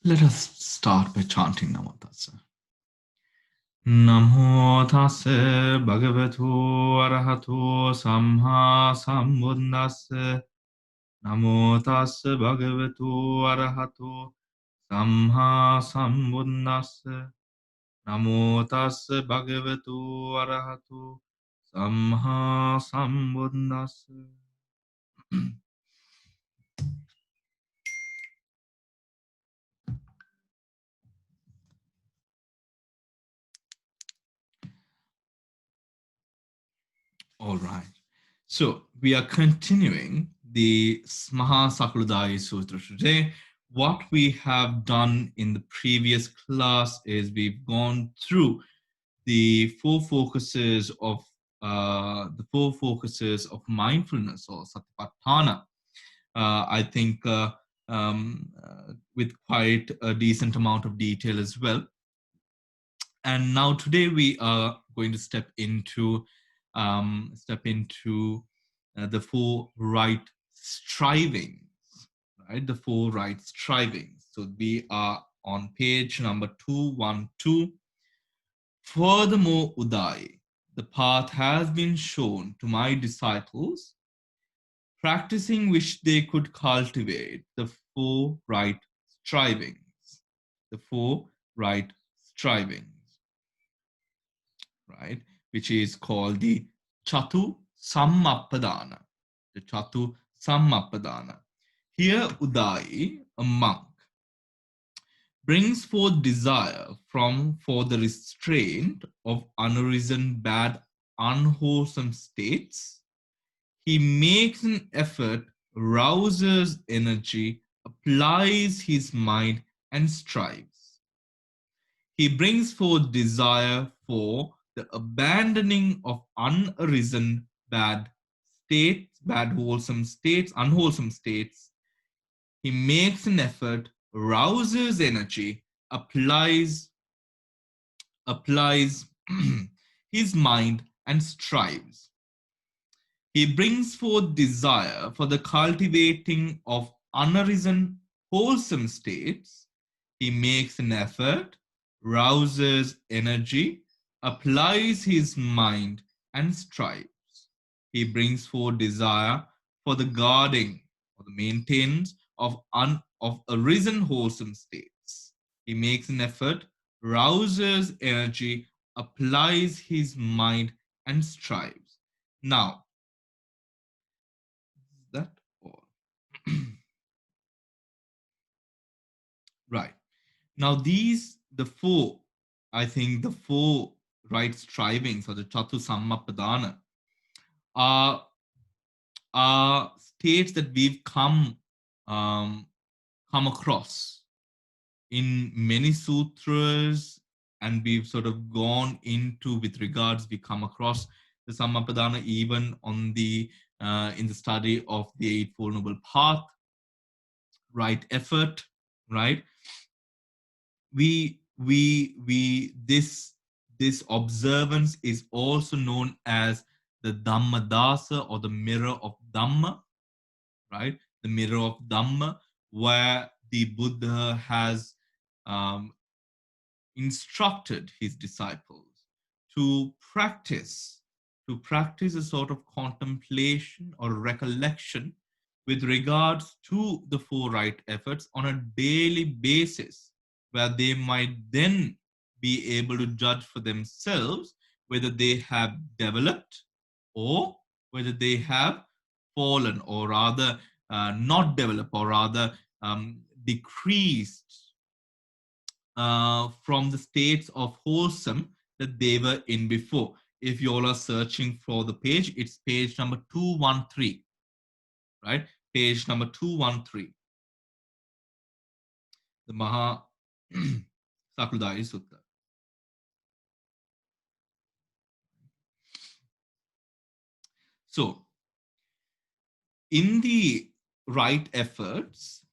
Let us start by chanting Namo Tassa. Namo Tassa Bhagavato Arahato Samma Sambuddhassa. Namo Tassa Bhagavato Arahato Samma Sambuddhassa. Namo Tassa Bhagavato Arahato Samma Sambuddhassa. All right. So we are continuing the Maha Sakuludayi Sutra today. What we have done in the previous class is we've gone through the four focuses of mindfulness or satipatthana. I think with quite a decent amount of detail as well. And now today we are going to step into the four right strivings, right? The four right strivings. So we are on page number 212. Furthermore, Uday, the path has been shown to my disciples, practicing which they could cultivate the four right strivings. The four right strivings. Right, which is called the Chatu Sammapadana. The Chatu Sammapadana. Here, Uday, a monk, brings forth desire for the restraint of unarisen, bad, unwholesome states. He makes an effort, rouses energy, applies his mind, and strives. He brings forth desire for the abandoning of unarisen bad states, bad wholesome states, unwholesome states. He makes an effort, rouses energy, applies his mind, and strives. He brings forth desire for the cultivating of unarisen wholesome states. He makes an effort, rouses energy, applies his mind, and strives. He brings forth desire for the guarding or the maintenance of arisen wholesome states. He makes an effort, rouses energy, applies his mind, and strives. Now, that all. Right. Now, the four right strivings or the Chatu Sammapadana are, are states that we've come across in many sutras, and we've sort of gone into with regards, we come across the Sammapadana even on the in the study of the Eightfold Noble Path, right effort, right? This observance is also known as the Dhamma Dasa, or the mirror of Dhamma, right? The mirror of Dhamma, where the Buddha has um, instructed his disciples to practice a sort of contemplation or recollection with regards to the four right efforts on a daily basis, where they might then be able to judge for themselves whether they have developed or whether they have fallen, or rather not developed, or rather decreased from the states of wholesome that they were in before. If you all are searching for the page, it's page number 213, right? Page number 213. The Maha Sakuludayi Sutta. So, in the right efforts,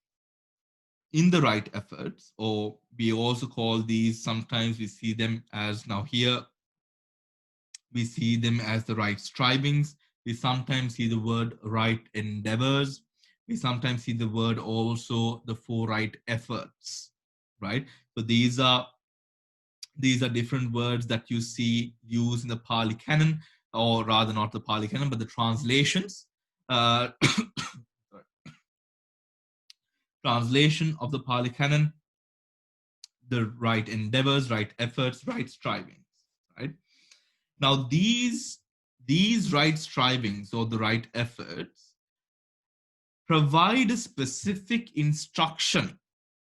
or we also call these, sometimes we see them as, now here, we see them as the right strivings. We sometimes see the word right endeavors. We sometimes see the word also the four right efforts, right? So these are different words that you see used in the Pali Canon, or rather not the Pali Canon, but the translations. Uh, translation of the Pali Canon, the right endeavors, right efforts, right strivings, right? Now these right strivings or the right efforts provide a specific instruction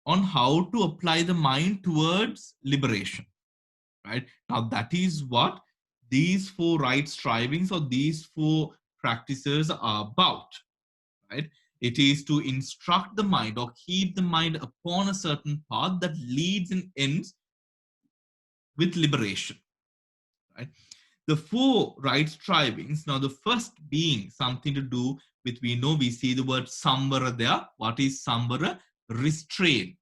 on how to apply the mind towards liberation, right? Now that is what these four right strivings or these four practices are about, right? It is to instruct the mind or keep the mind upon a certain path that leads and ends with liberation, right? The four right strivings. Now, the first being something to do with, we know, we see the word samvara there. What is samvara? Restraint.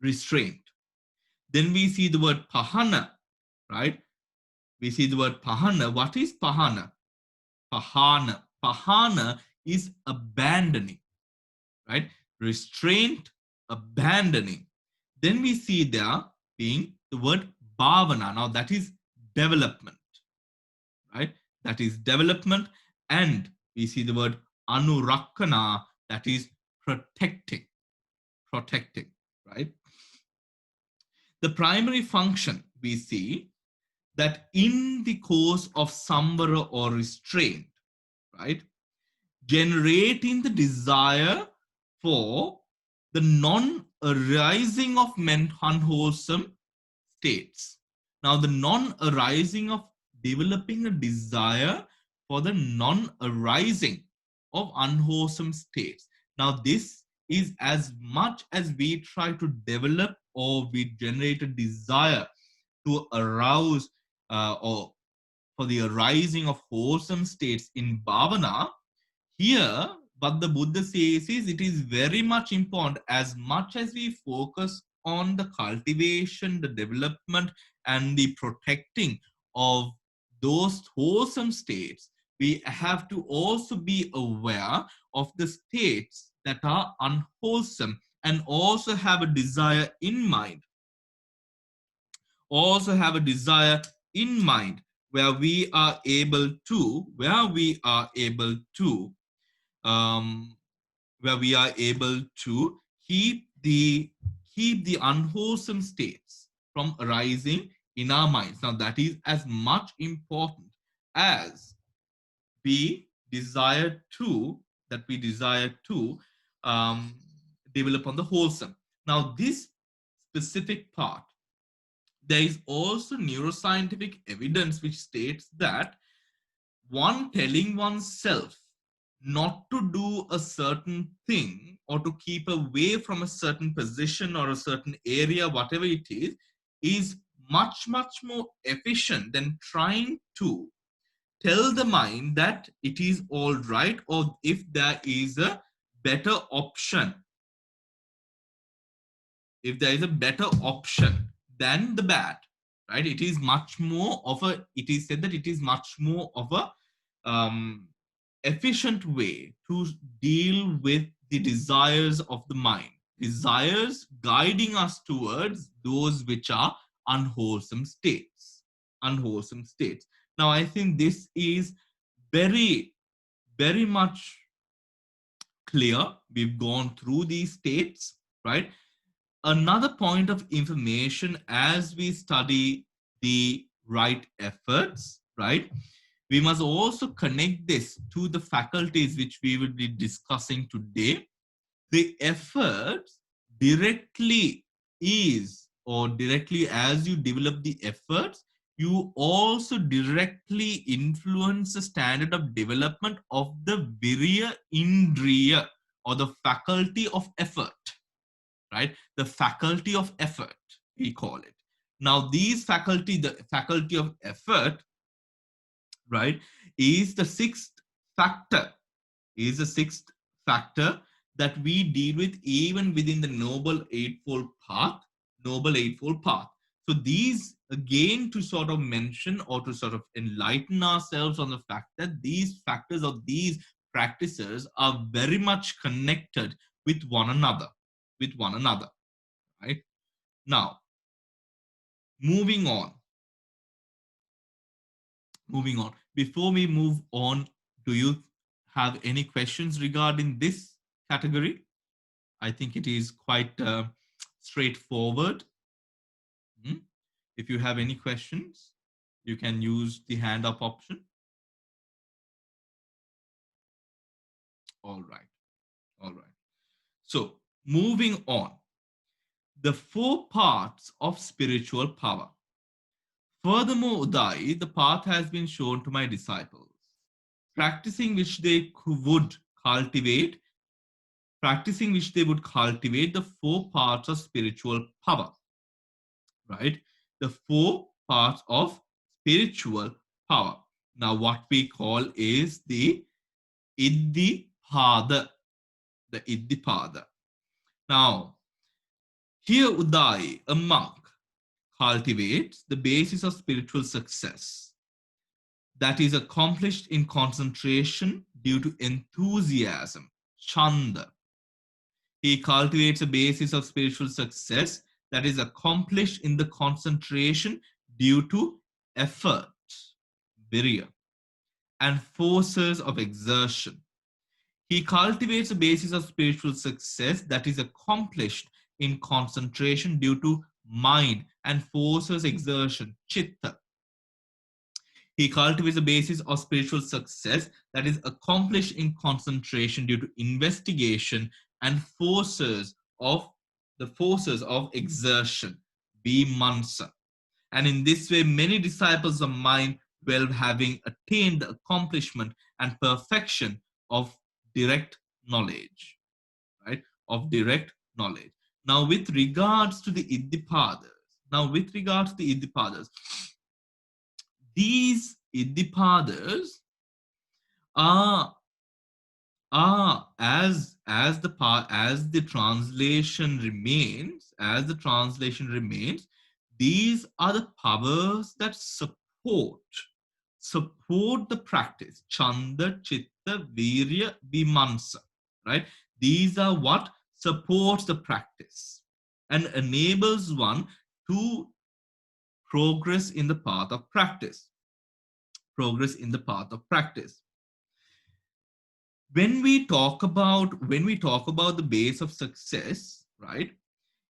Restraint. Then we see the word pahana, right? We see the word pahana. What is pahana? Pahana. Pahana is abandoning, right? Restraint, abandoning. Then we see there being the word bhavana. Now that is development, right? That is development. And we see the word anurakana, that is protecting, protecting, right? The primary function we see that in the course of samvara or restraint, right, generating the desire for the non arising of unwholesome states. Now, the non arising of developing a desire for the non arising of unwholesome states. Now, this is as much as we try to develop or we generate a desire to arouse or for the arising of wholesome states in bhavana, here, what the Buddha says is it is very much important, as much as we focus on the cultivation, the development, and the protecting of those wholesome states, we have to also be aware of the states that are unwholesome and also have a desire in mind. Also have a desire in mind where we are able to, um, where we are able to keep the unwholesome states from arising in our minds. Now that is as much important as we desire to um, develop on the wholesome. Now this specific part, there is also neuroscientific evidence which states that one telling oneself not to do a certain thing or to keep away from a certain position or a certain area, whatever it is much, much more efficient than trying to tell the mind that it is all right, or if there is a better option, if there is a better option than the bad, right? It is much more of a, it is said that it is much more of a efficient way to deal with the desires of the mind, desires guiding us towards those which are unwholesome states. Unwholesome states. Now, I think this is very, very much clear. We've gone through these states, right? Another point of information as we study the right efforts, right? We must also connect this to the faculties which we will be discussing today. The efforts directly is, or directly as you develop the efforts, you also directly influence the standard of development of the virya indriya, or the faculty of effort, right? The faculty of effort, we call it. Now, these faculty, the faculty of effort, right, is the sixth factor, is the sixth factor that we deal with even within the Noble Eightfold Path, Noble Eightfold Path. So these, again, to sort of mention or to sort of enlighten ourselves on the fact that these factors or these practices are very much connected with one another, with one another, right? Now, moving on. Moving on. Before we move on, do you have any questions regarding this category? I think it is quite straightforward. Hmm? If you have any questions, you can use the hand up option. All right. All right. So, moving on. The four parts of spiritual power. Furthermore, Uday, the path has been shown to my disciples, practicing which they would cultivate, the four parts of spiritual power, right? The four parts of spiritual power. Now, what we call is the Iddhipada, the Iddhipada. Now, here Uday, a monk, cultivates the basis of spiritual success that is accomplished in concentration due to enthusiasm, chanda. He cultivates a basis of spiritual success that is accomplished in the concentration due to effort, virya, and forces of exertion. He cultivates a basis of spiritual success that is accomplished in concentration due to mind and forces exertion, chitta. He cultivates a basis of spiritual success that is accomplished in concentration due to investigation and forces of exertion, vimansa. And in this way, many disciples of mine, well, having attained the accomplishment and perfection of direct knowledge, right? Of direct knowledge. Now, with regards to the Iddhipadas, these Iddhipadas are as the translation remains, these are the powers that support the practice, chanda, chitta, virya, vimansa, right? These are what supports the practice and enables one to progress in the path of practice. When we talk about the base of success, right,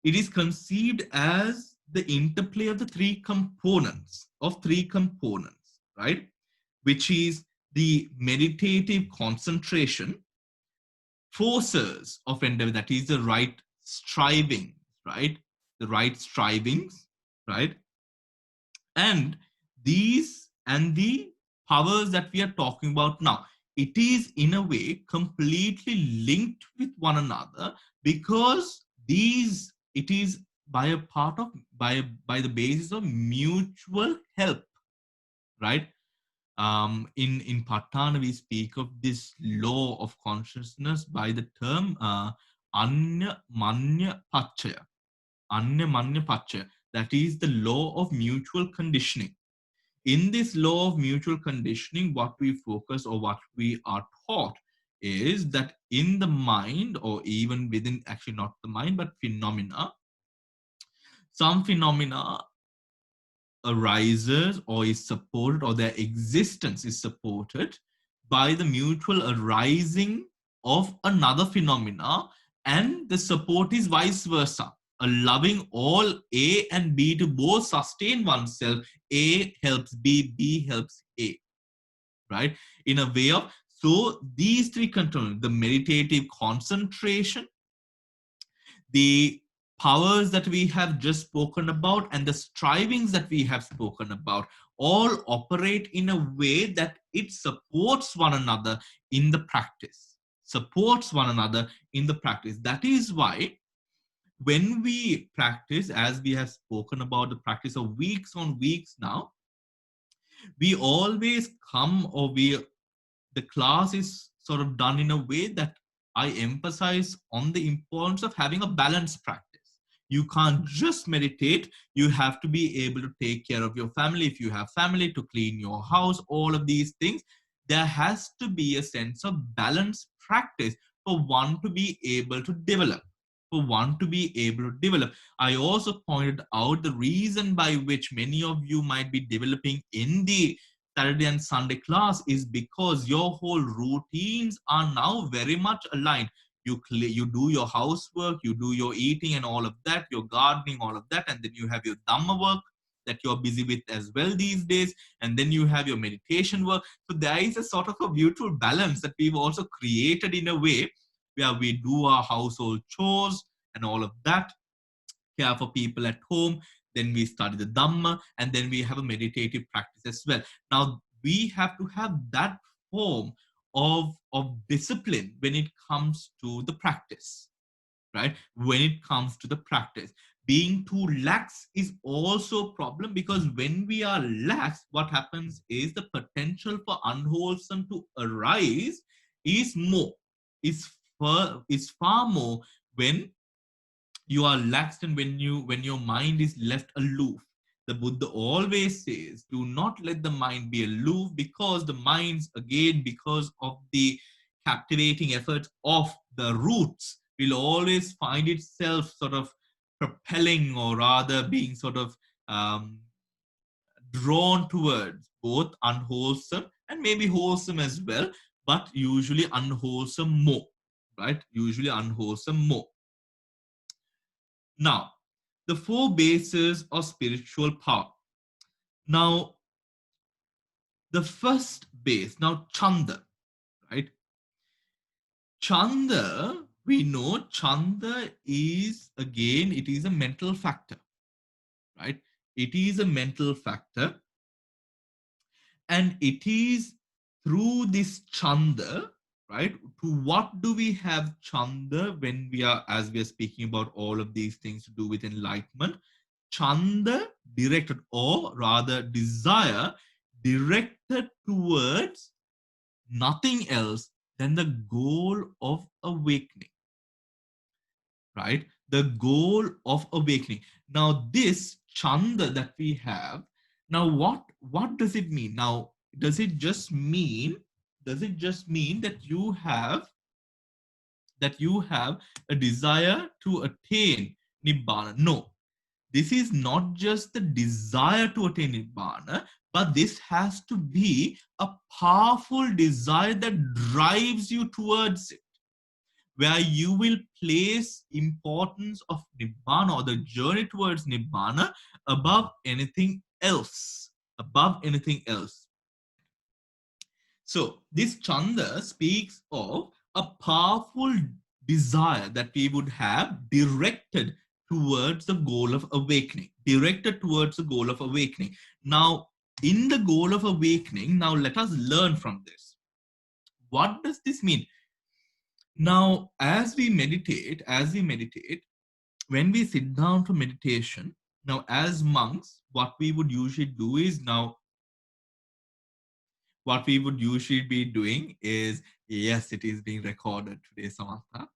it is conceived as the interplay of the three components, right, which is the meditative concentration, forces of endeavor, that is the right striving, right, the right strivings, right, and the powers that we are talking about now, it is in a way completely linked with one another, because these it is by a part of by the basis of mutual help, right? In Patana we speak of this law of consciousness by the term anya manya pachaya. Anya manya pachaya, that is the law of mutual conditioning. In this law of mutual conditioning, what we focus or what we are taught is that in the mind, or even within, actually not the mind, but some phenomena arises or is supported, or their existence is supported by the mutual arising of another phenomena, and the support is vice versa, allowing all A and B to both sustain oneself. A helps B, B helps A, right? In a way of, so these three components, the meditative concentration, the powers that we have just spoken about, and the strivings that we have spoken about, all operate in a way that it supports one another in the practice. That is why when we practice, as we have spoken about the practice of weeks on weeks now, we always come, or the class is sort of done in a way that I emphasize on the importance of having a balanced practice. You can't just meditate. You have to be able to take care of your family. If you have family, to clean your house, all of these things, there has to be a sense of balanced practice for one to be able to develop. for one to be able to develop. I also pointed out the reason by which many of you might be developing in the Saturday and Sunday class is because your whole routines are now very much aligned. You do your housework, you do your eating and all of that, your gardening, all of that, and then you have your Dhamma work that you're busy with as well these days, and then you have your meditation work. So there is a sort of a beautiful balance that we've also created in a way where we do our household chores and all of that, care for people at home, then we study the Dhamma, and then we have a meditative practice as well. Now, we have to have that form of discipline when it comes to the practice, right? When it comes to the practice. Being too lax is also a problem, because when we are lax, what happens is the potential for unwholesome to arise is more, is far more when you are lax, and when your mind is left aloof. The Buddha always says, do not let the mind be aloof, because the minds, again, because of the captivating efforts of the roots, will always find itself sort of propelling, or rather being sort of um, drawn towards both unwholesome and maybe wholesome as well, but usually unwholesome more, right? Usually unwholesome more. Now, the four bases of spiritual power. Now, the first base, now Chanda, right? Chanda, we know Chanda is, again, it is a mental factor, right? It is a mental factor. And it is through this Chanda, right? To what do we have Chanda when we are, as we are speaking about all of these things to do with enlightenment? Chanda directed, or rather desire directed towards nothing else than the goal of awakening, right? The goal of awakening. Now, this Chanda that we have, now what does it mean? Now, does it just mean that you have a desire to attain Nibbana? No, this is not just the desire to attain Nibbana, but this has to be a powerful desire that drives you towards it, where you will place importance of Nibbana, or the journey towards Nibbana, above anything else. Above anything else. So this Chanda speaks of a powerful desire that we would have directed towards the goal of awakening. Directed towards the goal of awakening. Now, in the goal of awakening, now let us learn from this. What does this mean? Now, as we meditate, when we sit down for meditation, now as monks, what we would usually do is, now what we would usually be doing is, yes, it is being recorded today, Samantha.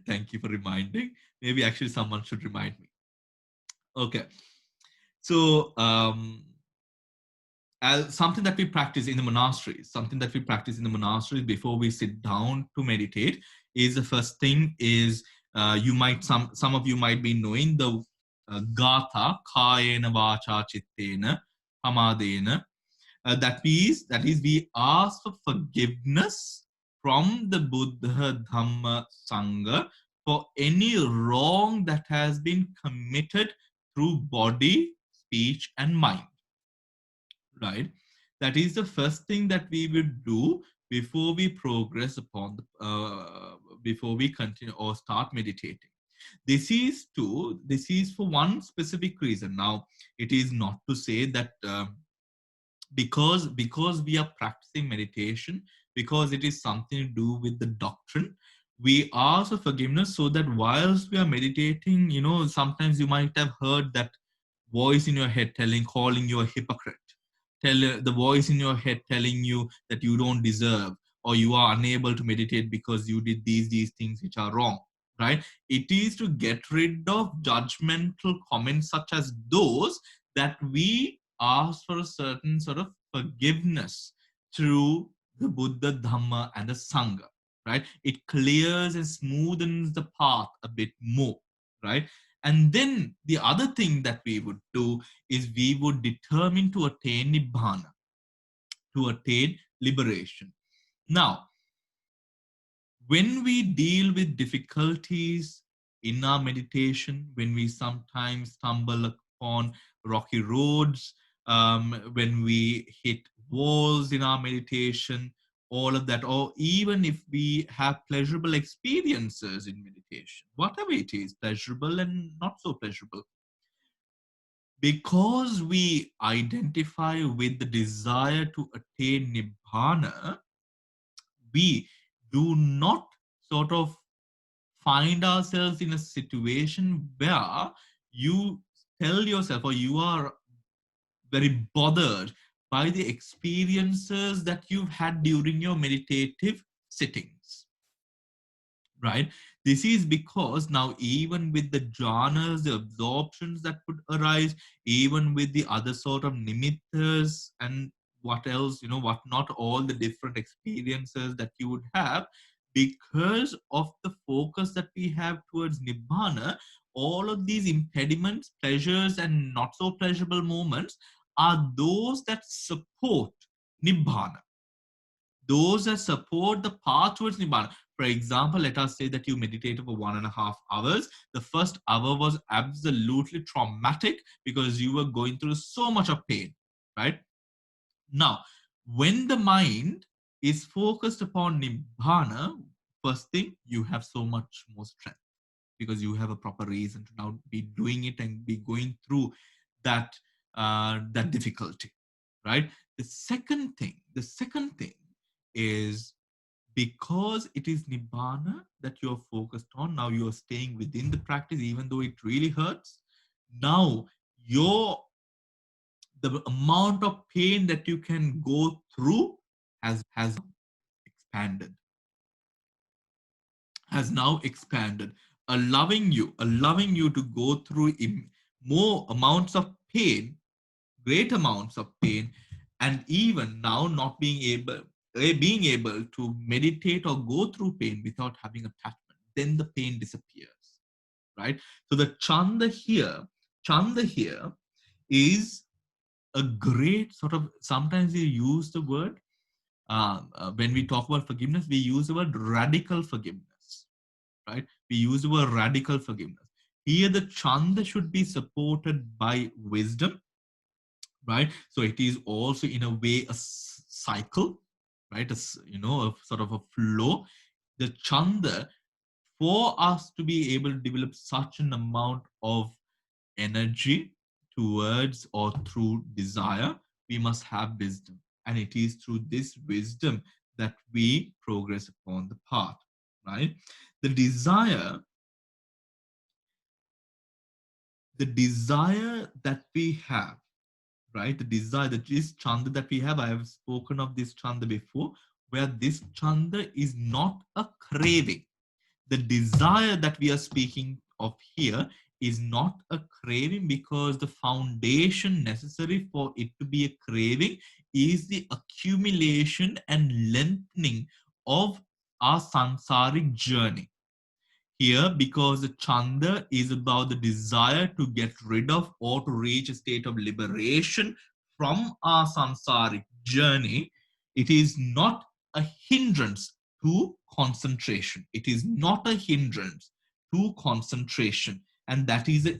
Thank you for reminding. Maybe actually someone should remind me. Okay. So, as something that we practice in the monasteries, before we sit down to meditate, is the first thing is, some of you might be knowing the Gatha, Kayena Vacha Chittena Hamadena. That is we ask for forgiveness from the Buddha, Dhamma, Sangha for any wrong that has been committed through body, speech, and mind. Right? That is the first thing that we will do before we progress upon before we continue or start meditating. This is for one specific reason. Now, it is not to say that because we are practicing meditation, because it is something to do with the doctrine, we ask for forgiveness, so that whilst we are meditating, sometimes you might have heard that voice in your head calling you a hypocrite, the voice in your head telling you that you don't deserve, or you are unable to meditate because you did these things which are wrong, right? It is to get rid of judgmental comments such as those, that we ask for a certain sort of forgiveness through the Buddha, Dhamma, and the Sangha. right? It clears and smoothens the path a bit more, right? And then the other thing that we would do is we would determine to attain nibbana, to attain liberation. Now, when we deal with difficulties in our meditation, when we sometimes stumble upon rocky roads, when we hit walls in our meditation, all of that, or even if we have pleasurable experiences in meditation, whatever it is, pleasurable and not so pleasurable, because we identify with the desire to attain nibbana, we do not sort of find ourselves in a situation where you tell yourself or you are very bothered by the experiences that you've had during your meditative sittings, right? This is because now, even with the jhanas, the absorptions that would arise, even with the other sort of nimittas and what else, what not, all the different experiences that you would have, because of the focus that we have towards nibbana, all of these impediments, pleasures, and not so pleasurable moments are those that support nibbana, those that support the path towards nibbana. For example, let us say that you meditated for 1.5 hours. The first hour was absolutely traumatic because you were going through so much of pain, right? Now, when the mind is focused upon nibbana, first thing, you have so much more strength because you have a proper reason to now be doing it and be going through that that difficulty, right? The second thing is, because it is nibbana that you're focused on, now you're staying within the practice even though it really hurts. Now your the amount of pain that you can go through has expanded, has now expanded, allowing you to go through more amounts of pain, great amounts of pain, and even now not being able to meditate or go through pain without having attachment. Then the pain disappears, right? So the chanda here is a great sort of, sometimes we use the word, when we talk about forgiveness, we use the word radical forgiveness, right? We use the word radical forgiveness. Here, the chanda should be supported by wisdom, right? So it is also in a way a cycle, right? A sort of a flow. The chanda, for us to be able to develop such an amount of energy towards or through desire, we must have wisdom. And it is through this wisdom that we progress upon the path, right? The desire, the desire that we have, right? The desire, that this chanda that we have, I have spoken of this chanda before, where this chanda is not a craving. The desire that we are speaking of here is not a craving, because the foundation necessary for it to be a craving is the accumulation and lengthening of our samsaric journey. Here, because the chanda is about the desire to get rid of or to reach a state of liberation from our samsaric journey, it is not a hindrance to concentration. It is not a hindrance to concentration. And that is an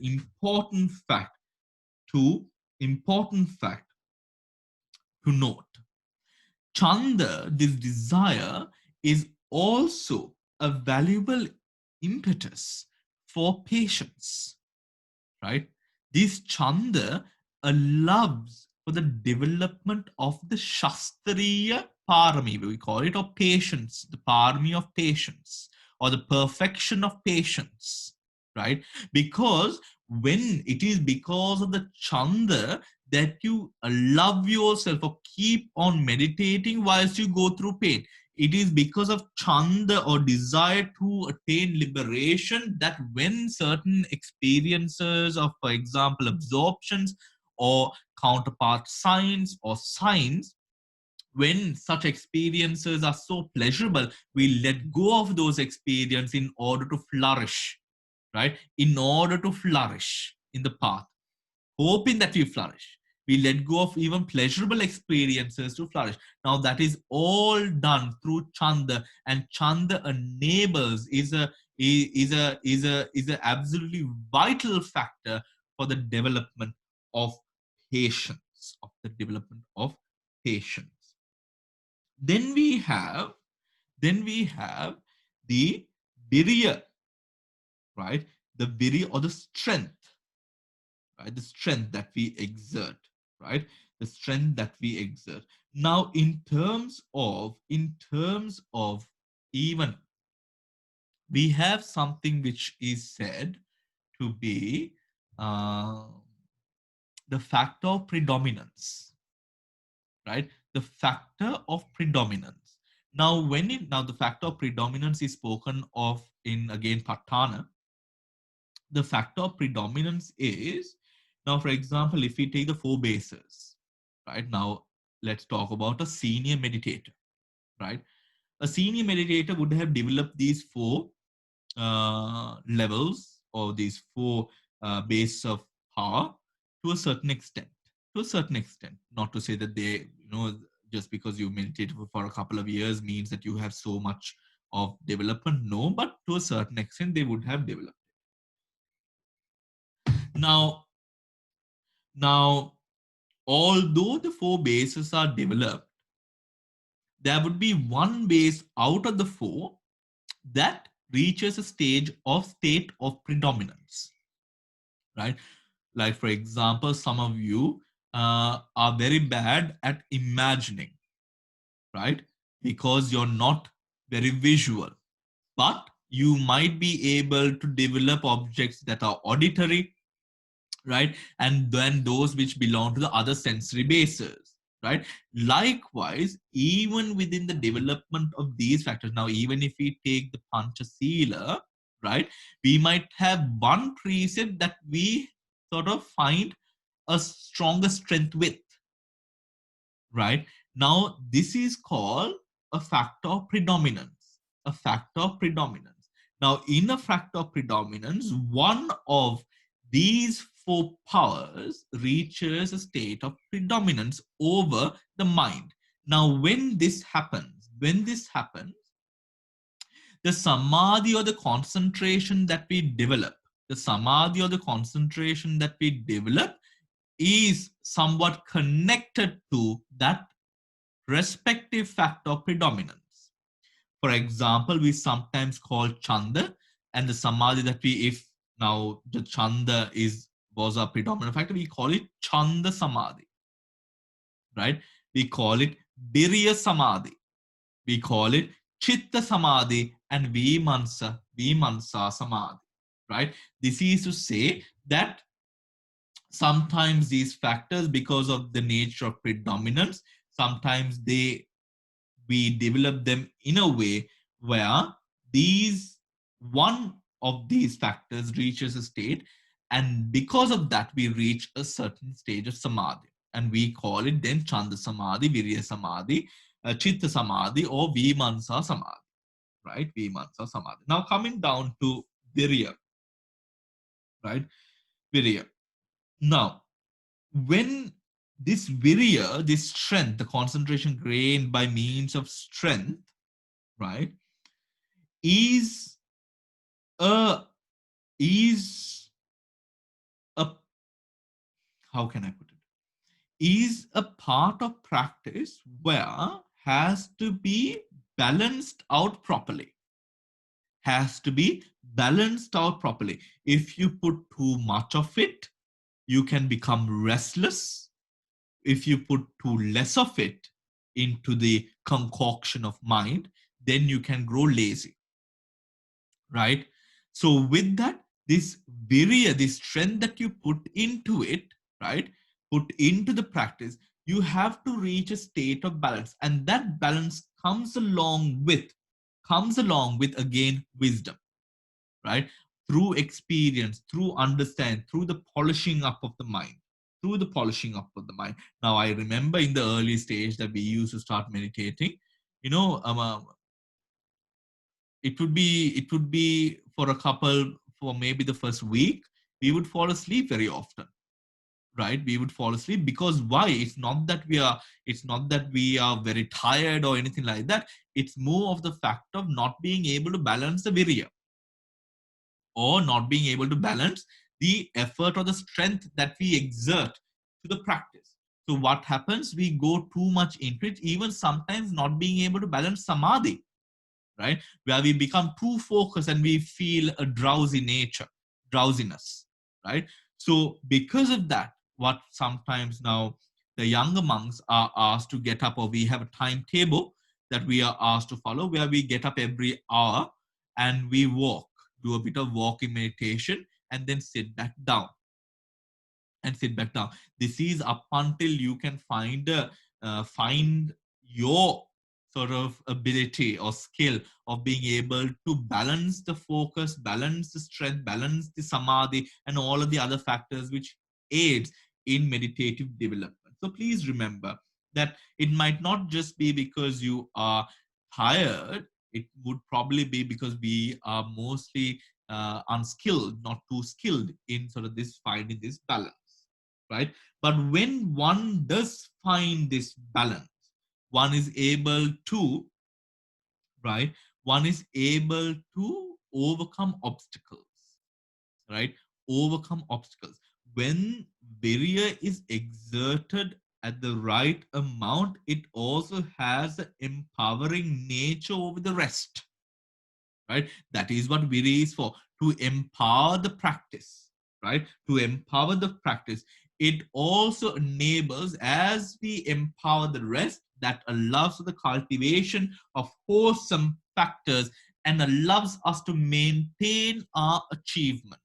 to important fact to note. Chanda, this desire, is also a valuable impetus for patience, right? This chanda allows for the development of the Shastriya parami, we call it, or patience, the parami of patience, or the perfection of patience, right? Because when it is because of the chanda that you allow yourself or keep on meditating whilst you go through pain, it is because of chanda or desire to attain liberation that when certain experiences of, for example, absorptions or counterpart signs or signs when such experiences are so pleasurable, we let go of those experiences in order to flourish, right? In order to flourish in the path, hoping that we flourish. We let go of even pleasurable experiences to flourish. Now that is all done through chanda, and chanda enables is a absolutely vital factor for the development of patience, of the development of patience. Then we have the virya, right? The virya or the strength, right? The strength that we exert, right? The strength that we exert. Now, in terms of even, we have something which is said to be uh, the factor of predominance, right? The factor of predominance. Now, now the factor of predominance is spoken of in again Patana. The factor of predominance is, now, for example, if we take the four bases, right? Now, let's talk about a senior meditator, right? A senior meditator would have developed these four levels, or these four bases of power to a certain extent. To a certain extent, not to say that they, just because you meditated for a couple of years means that you have so much of development. No, but to a certain extent, they would have developed. Now, although the four bases are developed, there would be one base out of the four that reaches a state of predominance, right? Like, for example, some of you are very bad at imagining, right? Because you're not very visual, but you might be able to develop objects that are auditory, right? And then those which belong to the other sensory bases, right? Likewise, even within the development of these factors, now, even if we take the Panchasila, right, we might have one precept that we sort of find a stronger strength with, right? Now, this is called a factor of predominance, a factor of predominance. Now, in a factor of predominance, one of these four powers reaches a state of predominance over the mind. Now, when this happens, the samadhi or the concentration that we develop, the samadhi or the concentration that we develop is somewhat connected to that respective factor of predominance. For example, we sometimes call chanda, and the samadhi that we, if now the chanda was a predominant factor, we call it chanda samadhi, right? We call it virya samadhi, we call it chitta samadhi, and vimansa samadhi, right? This is to say that sometimes these factors, because of the nature of predominance, sometimes we develop them in a way where these one of these factors reaches a state, and because of that we reach a certain stage of samadhi, and we call it then chanda samadhi, virya samadhi, chitta samadhi, or vimansa samadhi, right? Vimansa samadhi. Now, coming down to virya, right? Virya. Now, when this virya, this strength, the concentration gained by means of strength, right, is a is a how can I put it? Is a part of practice where has to be balanced out properly. Has to be balanced out properly. If you put too much of it, you can become restless. If you put too less of it into the concoction of mind, then you can grow lazy, right? So with that, this virya, this strength that you put into it, right, put into the practice, you have to reach a state of balance, and that balance comes along with again wisdom, right? Through experience, through understanding, through the polishing up of the mind, through the polishing up of the mind. Now, I remember in the early stage that we used to start meditating, you know, it would be for a couple, for maybe the first week, we would fall asleep very often, right? We would fall asleep because why? It's not that we are very tired or anything like that. It's more of the fact of not being able to balance the virya, or not being able to balance the effort or the strength that we exert to the practice. So what happens? We go too much into it, even sometimes not being able to balance samadhi, right? Where we become too focused and we feel a drowsiness, right? So because of that, what sometimes now the younger monks are asked to get up, or we have a timetable that we are asked to follow, where we get up every hour and we walk, do a bit of walking meditation, and then sit back down and sit back down. This is up until you can find your sort of ability or skill of being able to balance the focus, balance the strength, balance the samadhi, and all of the other factors which aids in meditative development. So please remember that it might not just be because you are tired. It would probably be because we are mostly unskilled, not too skilled in sort of this finding this balance, right? But when one does find this balance, one is able to, right? One is able to overcome obstacles, right? Overcome obstacles. When virya is exerted at the right amount, it also has an empowering nature over the rest, right? That is what Viri is for, to empower the practice, right? To empower the practice. It also enables, as we empower the rest, that allows for the cultivation of wholesome factors and allows us to maintain our achievements,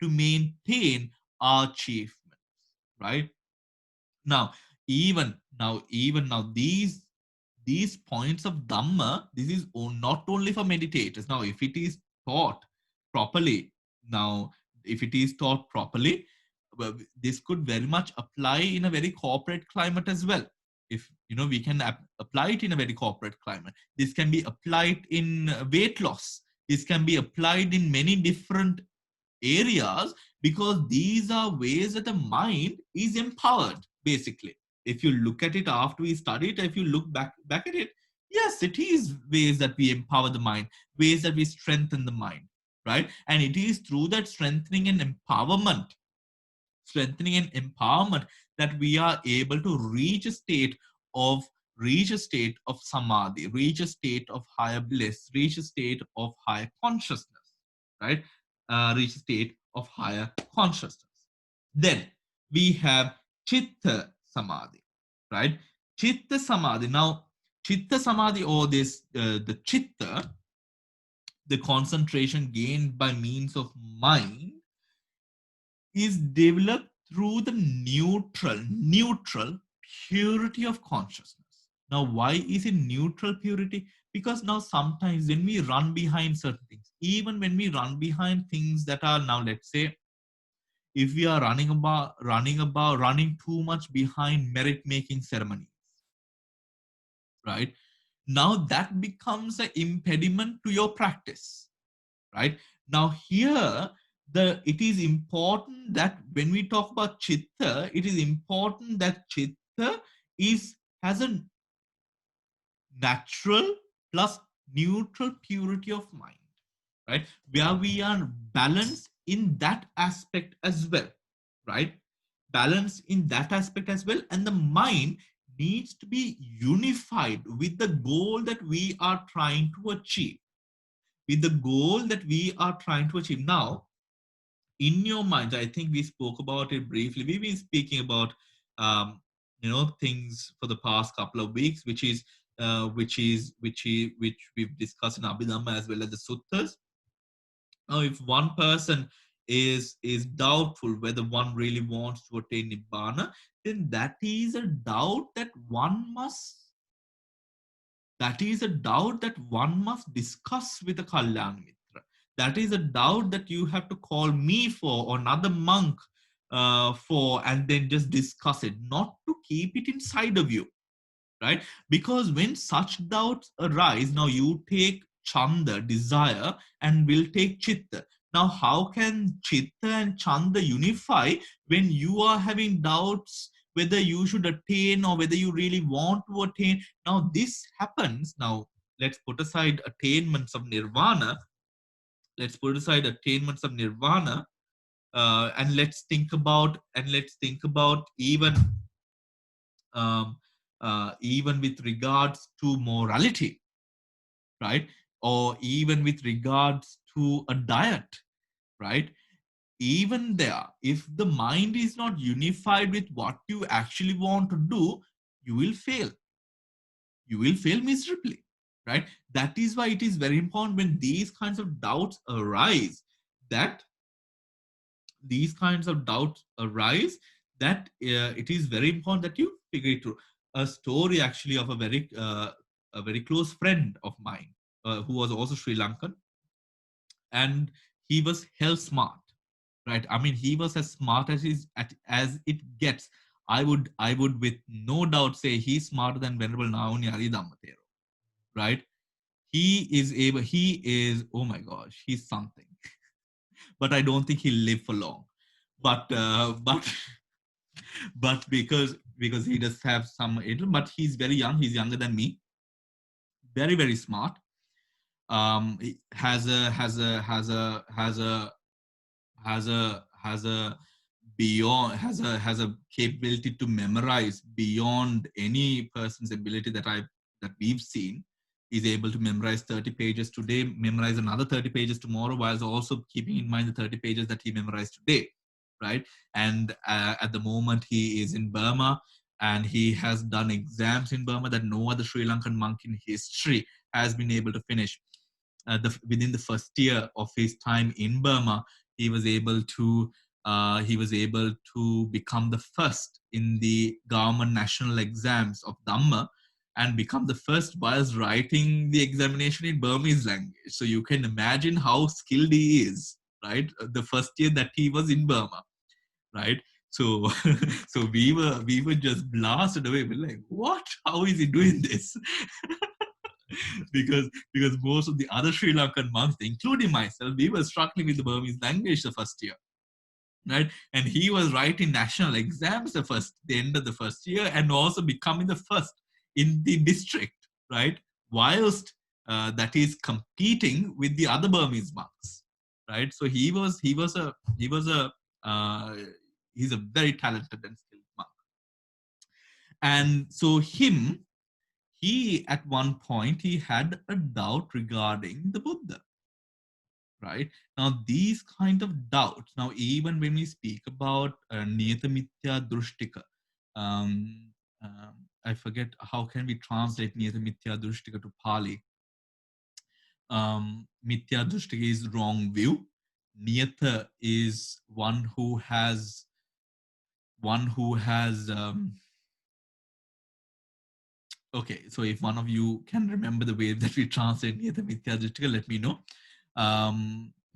to maintain our achievements, right? Now, even now, these points of Dhamma, this is not only for meditators. Now, if it is taught properly, now, if it is taught properly, well, this could very much apply in a very corporate climate as well. If we can apply it in a very corporate climate. This can be applied in weight loss. This can be applied in many different areas, because these are ways that the mind is empowered, basically. If you look at it after we study it, if you look back at it, yes, it is ways that we empower the mind, ways that we strengthen the mind, right? And it is through that strengthening and empowerment that we are able to of reach a state of samadhi, reach a state of higher bliss, reach a state of higher consciousness, right? Reach a state of higher consciousness. Then we have chitta samadhi, right? Chitta samadhi. Now, chitta samadhi, or this the chitta, the concentration gained by means of mind, is developed through the neutral purity of consciousness. Now, why is it neutral purity? Because now sometimes when we run behind certain things, even when we run behind things that are, now let's say, if we are running too much behind merit making ceremonies, right? Now that becomes an impediment to your practice, right? Now here, it is important that when we talk about chitta, it is important that chitta has a natural plus neutral purity of mind, right? Where we are balanced in that aspect as well, right? Balance in that aspect as well. And the mind needs to be unified with the goal that we are trying to achieve. With the goal that we are trying to achieve. Now, in your mind, I think we spoke about it briefly. We've been speaking about things for the past couple of weeks, which we've discussed in Abhidhamma as well as the suttas. Now, if one person is doubtful whether one really wants to attain nibbana, then that is a doubt that one must discuss with a Kalyan Mitra. That is a doubt that you have to call me for, or another monk, and then just discuss it, not to keep it inside of you, right? Because when such doubts arise, now you take chanda, desire, and will take chitta. Now, how can chitta and chanda unify when you are having doubts whether you should attain or whether you really want to attain? Now, this happens. Now, let's put aside attainments of nirvana. Let's put aside attainments of nirvana, and let's think about um, even with regards to morality, right? Or even with regards to a diet, right? Even there, if the mind is not unified with what you actually want to do, you will fail. You will fail miserably, right? That is why it is very important when these kinds of doubts arise, that these kinds of doubts arise, that it is very important that you figure it through. A story actually of a very close friend of mine, who was also Sri Lankan, and he was hell smart, right? I mean, he was as smart as it gets. I would with no doubt say he's smarter than Venerable Naoni Ari Dhammatero, right? He is, oh my gosh, he's something. But I don't think he'll live for long. But but because he does have some, but he's very young. He's younger than me. Very smart. He has a beyond has a capability to memorize beyond any person's ability that we've seen. He's able to memorize 30 pages today, memorize another 30 pages tomorrow, while also keeping in mind the 30 pages that he memorized today, right? And at the moment he is in Burma, and he has done exams in Burma that no other Sri Lankan monk in history has been able to finish. Within the first year of his time in Burma, he was able to become the first in the government national exams of Dhamma, and become the first whilst writing the examination in Burmese language. So you can imagine how skilled he is, right? The first year that he was in Burma, right? So so we were just blasted away. We're like, what? How is he doing this? because most of the other Sri Lankan monks, including myself, we were struggling with the Burmese language the first year, right? And he was writing national exams the end of the first year, and also becoming the first in the district, right? Whilst that is competing with the other Burmese monks, right? So uh, he's a very talented and skilled monk. And so he at one point he had a doubt regarding the Buddha, right? Now these kind of doubts, now even when we speak about niyata mithya drushtika, um, I forget how can we translate niyata mithya drushtika to Pali. Mithya drushtika is wrong view. Niyata is one who has okay, so if one of you can remember the way that we translate Niyata Mithya Drishtika, let me know.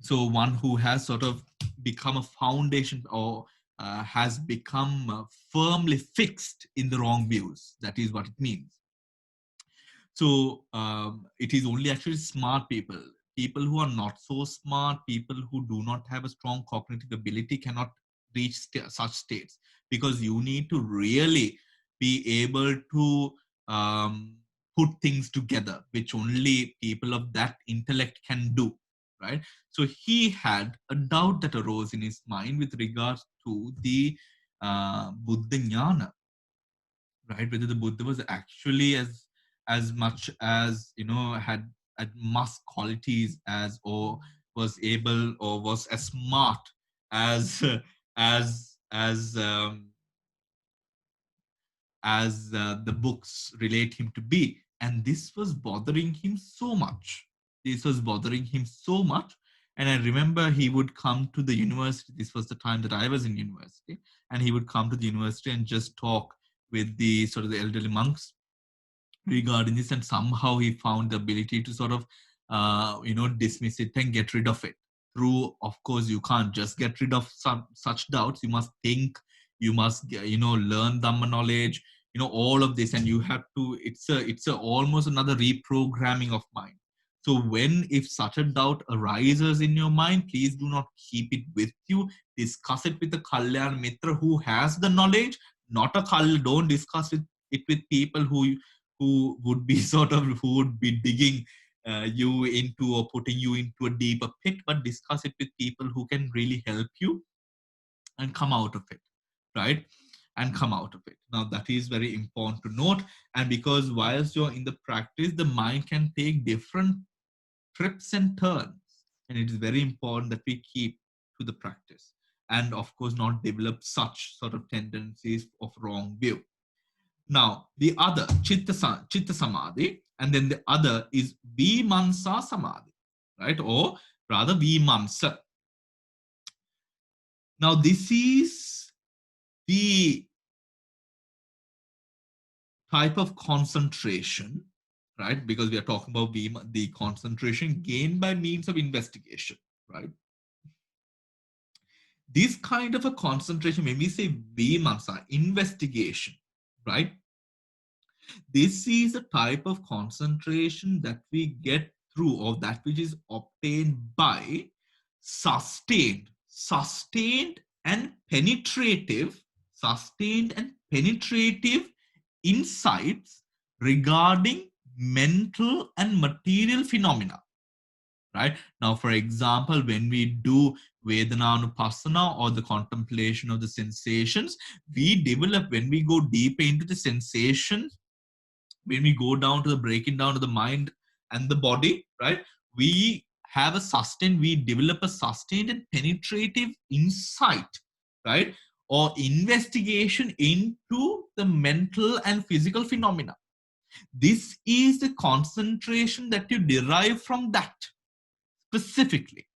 So one who has sort of become a foundation, or has become firmly fixed in the wrong views. That is what it means. So it is only actually smart people who are not so smart, people who do not have a strong cognitive ability cannot reach such states, because you need to really be able to um, put things together, which only people of that intellect can do, right? So he had a doubt that arose in his mind with regards to the Buddha Jnana, right? Whether the Buddha was actually as much as, had must qualities as, or was able, or was as smart as as the books relate him to be. And this was bothering him so much. This was bothering him so much. And I remember he would come to the university. This was the time that I was in university. And he would come to the university and just talk with the sort of the elderly monks regarding this. And somehow he found the ability to sort of, dismiss it and get rid of it through, of course, you can't just get rid of some such doubts. You must think, you must, learn Dhamma knowledge, all of this, and you have to, it's a almost another reprogramming of mind. So when, if such a doubt arises in your mind, please do not keep it with you. Discuss it with a Kalyan Mitra who has the knowledge, not a Kal. Don't discuss it with people who would be who would be digging you into or putting you into a deeper pit, but discuss it with people who can really help you and come out of it, right? And come out of it. Now, that is very important to note. And because whilst you're in the practice, the mind can take different trips and turns. And it is very important that we keep to the practice and, of course, not develop such sort of tendencies of wrong view. Now, the other, Chitta Samadhi, and then the other is Vimansa Samadhi, right? Or rather, Vimamsa. Now, this is the type of concentration, right? Because we are talking about the concentration gained by means of investigation, right? This kind of a concentration, when we say Vimamsa, investigation, right? This is a type of concentration that we get through, or that which is obtained by sustained and penetrative, insights regarding mental and material phenomena. Right? Now, for example, when we do Vedananupassana, or the contemplation of the sensations, we develop, when we go deeper into the sensations, when we go down to the breaking down of the mind and the body, right? We develop a sustained and penetrative insight, right? Or investigation into the mental and physical phenomena. This is the concentration that you derive from that specifically,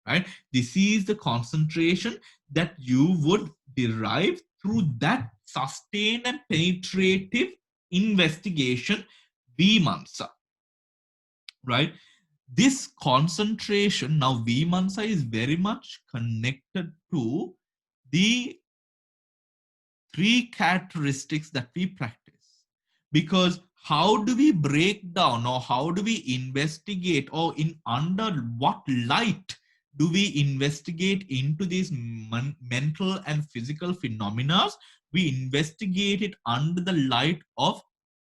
right? This is the concentration that you would derive through that sustained and penetrative investigation, Vimamsa, right? This concentration, now Vimamsa is very much connected to the three characteristics that we practice. Because how do we break down, or how do we investigate, or in under what light do we investigate into these mental and physical phenomena? We investigate it under the light of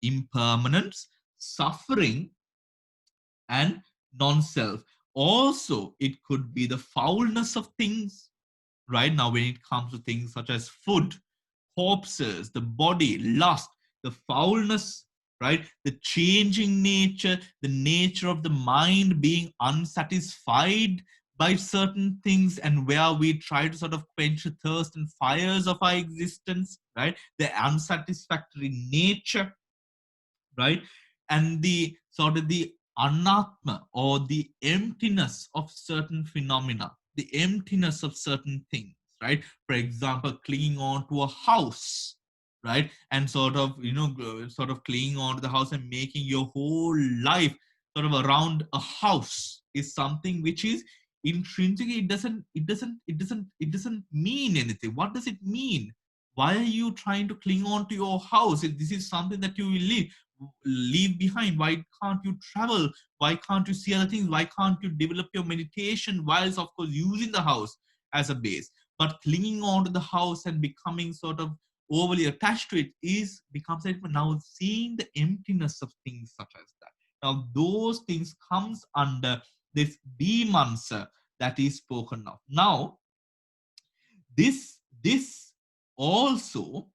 impermanence, suffering, and non-self. Also, it could be the foulness of things, right? Now, when it comes to things such as food, corpses, the body, lust, the foulness, right? The changing nature, the nature of the mind being unsatisfied by certain things, and where we try to sort of quench the thirst and fires of our existence, right? The unsatisfactory nature, right? And the sort of the anatma, or the emptiness of certain phenomena, the emptiness of certain things, right? For example, clinging on to a house, right? And sort of, sort of clinging on to the house and making your whole life sort of around a house is something which is intrinsically, it doesn't mean anything. What does it mean? Why are you trying to cling on to your house? If this is something that you will leave behind, why can't you travel? Why can't you see other things? Why can't you develop your meditation whilst, of course, using the house as a base? But clinging on to the house and becoming sort of overly attached to it becomes now seeing the emptiness of things such as that. Now those things comes under this Vimansa that is spoken of. Now this also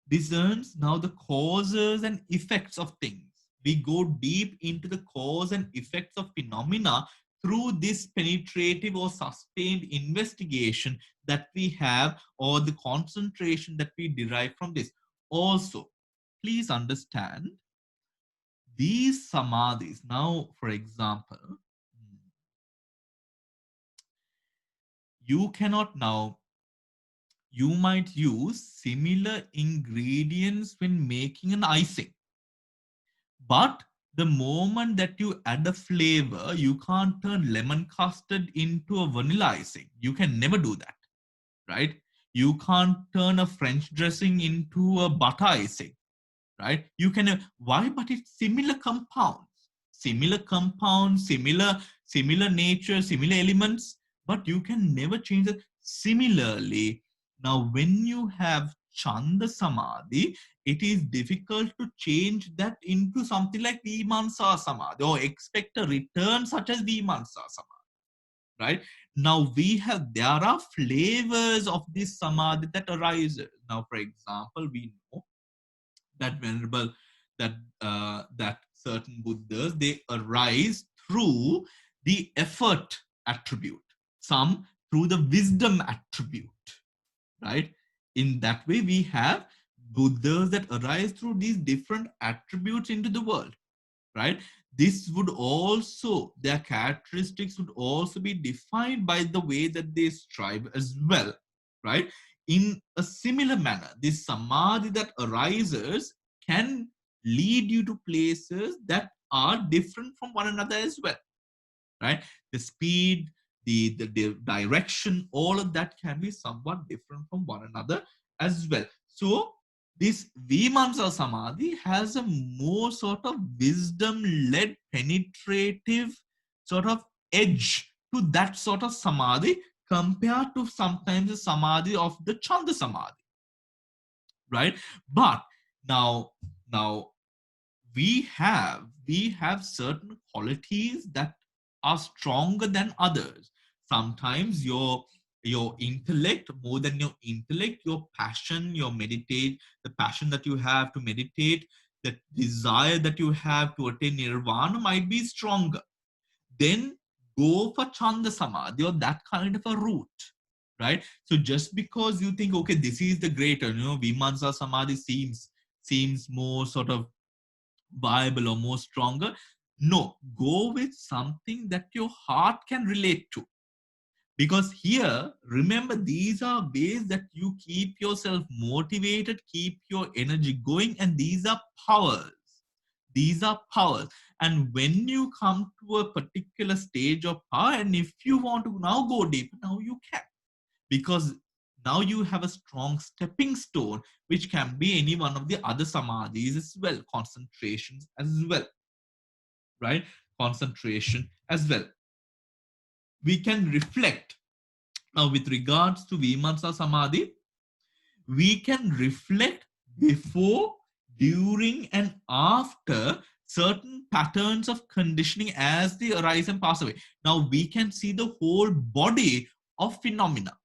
discerns now the causes and effects of things. We go deep into the cause and effects of phenomena through this penetrative or sustained investigation that we have, or the concentration that we derive from this. Also, please understand these samadhis. Now, for example, you cannot now, you might use similar ingredients when making an icing, but The moment that you add a flavor, you can't turn lemon custard into a vanilla icing. You can never do that, right? You can't turn a French dressing into a butter icing, right? You can, why? But it's similar compounds, similar nature, similar elements, but you can never change it. Similarly, now when you have Chanda Samadhi, it is difficult to change that into something like Vimansa Samadhi or expect a return such as Vimansa Samadhi, right? Now there are flavors of this Samadhi that arises. Now, for example, we know that venerable that certain buddhas, they arise through the effort attribute, some through the wisdom attribute, right? In that way we have buddhas that arise through these different attributes into the world, right? This would also, their characteristics would also be defined by the way that they strive as well, right? In a similar manner, this samadhi that arises can lead you to places that are different from one another as well, right? The speed, the direction, all of that can be somewhat different from one another as well. So this Vimansa Samadhi has a more sort of wisdom-led, penetrative sort of edge to that sort of Samadhi compared to sometimes the Samadhi of the Chanda Samadhi, right? But now, now we have certain qualities that are stronger than others. Sometimes your intellect, more than your intellect, your passion, your meditate, the passion that you have to meditate, the desire that you have to attain nirvana might be stronger. Then go for Chanda Samadhi or that kind of a route, right? So just because you think, okay, this is the greater, Vimansa Samadhi seems more sort of viable or more stronger. No, go with something that your heart can relate to. Because here, remember, these are ways that you keep yourself motivated, keep your energy going, and these are powers. These are powers. And when you come to a particular stage of power, and if you want to now go deeper, now you can. Because now you have a strong stepping stone, which can be any one of the other samadhis as well, concentrations as well, right? Concentration as well. We can reflect now with regards to Vimansa Samadhi, we can reflect before, during, and after certain patterns of conditioning as they arise and pass away. Now we can see the whole body of phenomena,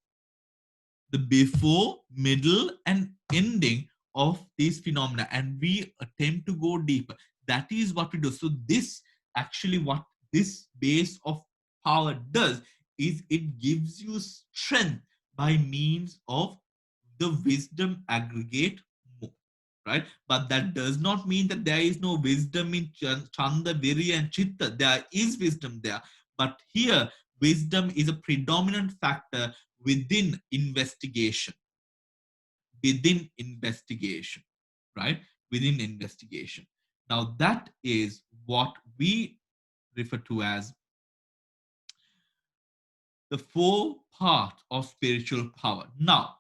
the before, middle, and ending of these phenomena, and we attempt to go deeper. That is what we do. So this actually, what this base of power does is it gives you strength by means of the wisdom aggregate more, right? But that does not mean that there is no wisdom in Chanda, Virya, and Chitta. There is wisdom there, but here wisdom is a predominant factor within investigation, within investigation, right? Within investigation. Now that is what we refer to as the four parts of spiritual power. Now,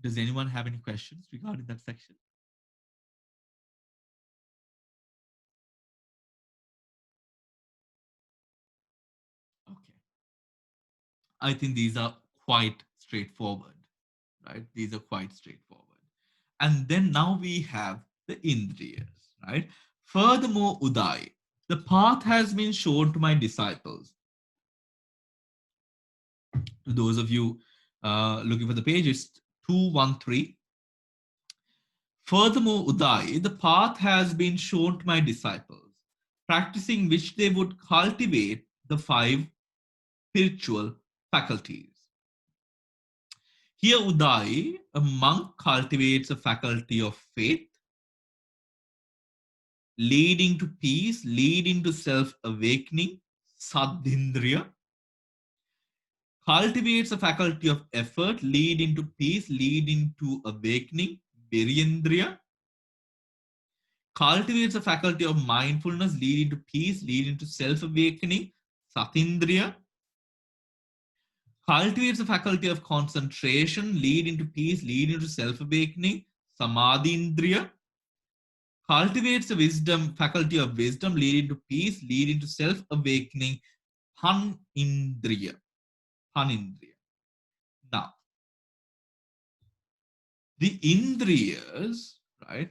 does anyone have any questions regarding that section? Okay. I think these are quite straightforward, right? These are quite straightforward. And then now we have the Indriyas, right? Furthermore, Uday, the path has been shown to my disciples. To those of you looking for the page, it's 213. Furthermore, Uday, the path has been shown to my disciples, practicing which they would cultivate the five spiritual faculties. Here, Uday, a monk cultivates a faculty of faith, leading to peace, leading to self-awakening, Sadhindriya, cultivates a faculty of effort, leading to peace, leading to awakening, Virendriya, Cultivates the faculty of mindfulness, leading to peace, leading to self-awakening, Satindriya. Cultivates the faculty of concentration, leading to peace, leading to self-awakening, Samadhindriya. Cultivates the wisdom, faculty of wisdom, leading to peace, leading to self-awakening, Panindriya. Panindriya. Now, the Indriyas, right?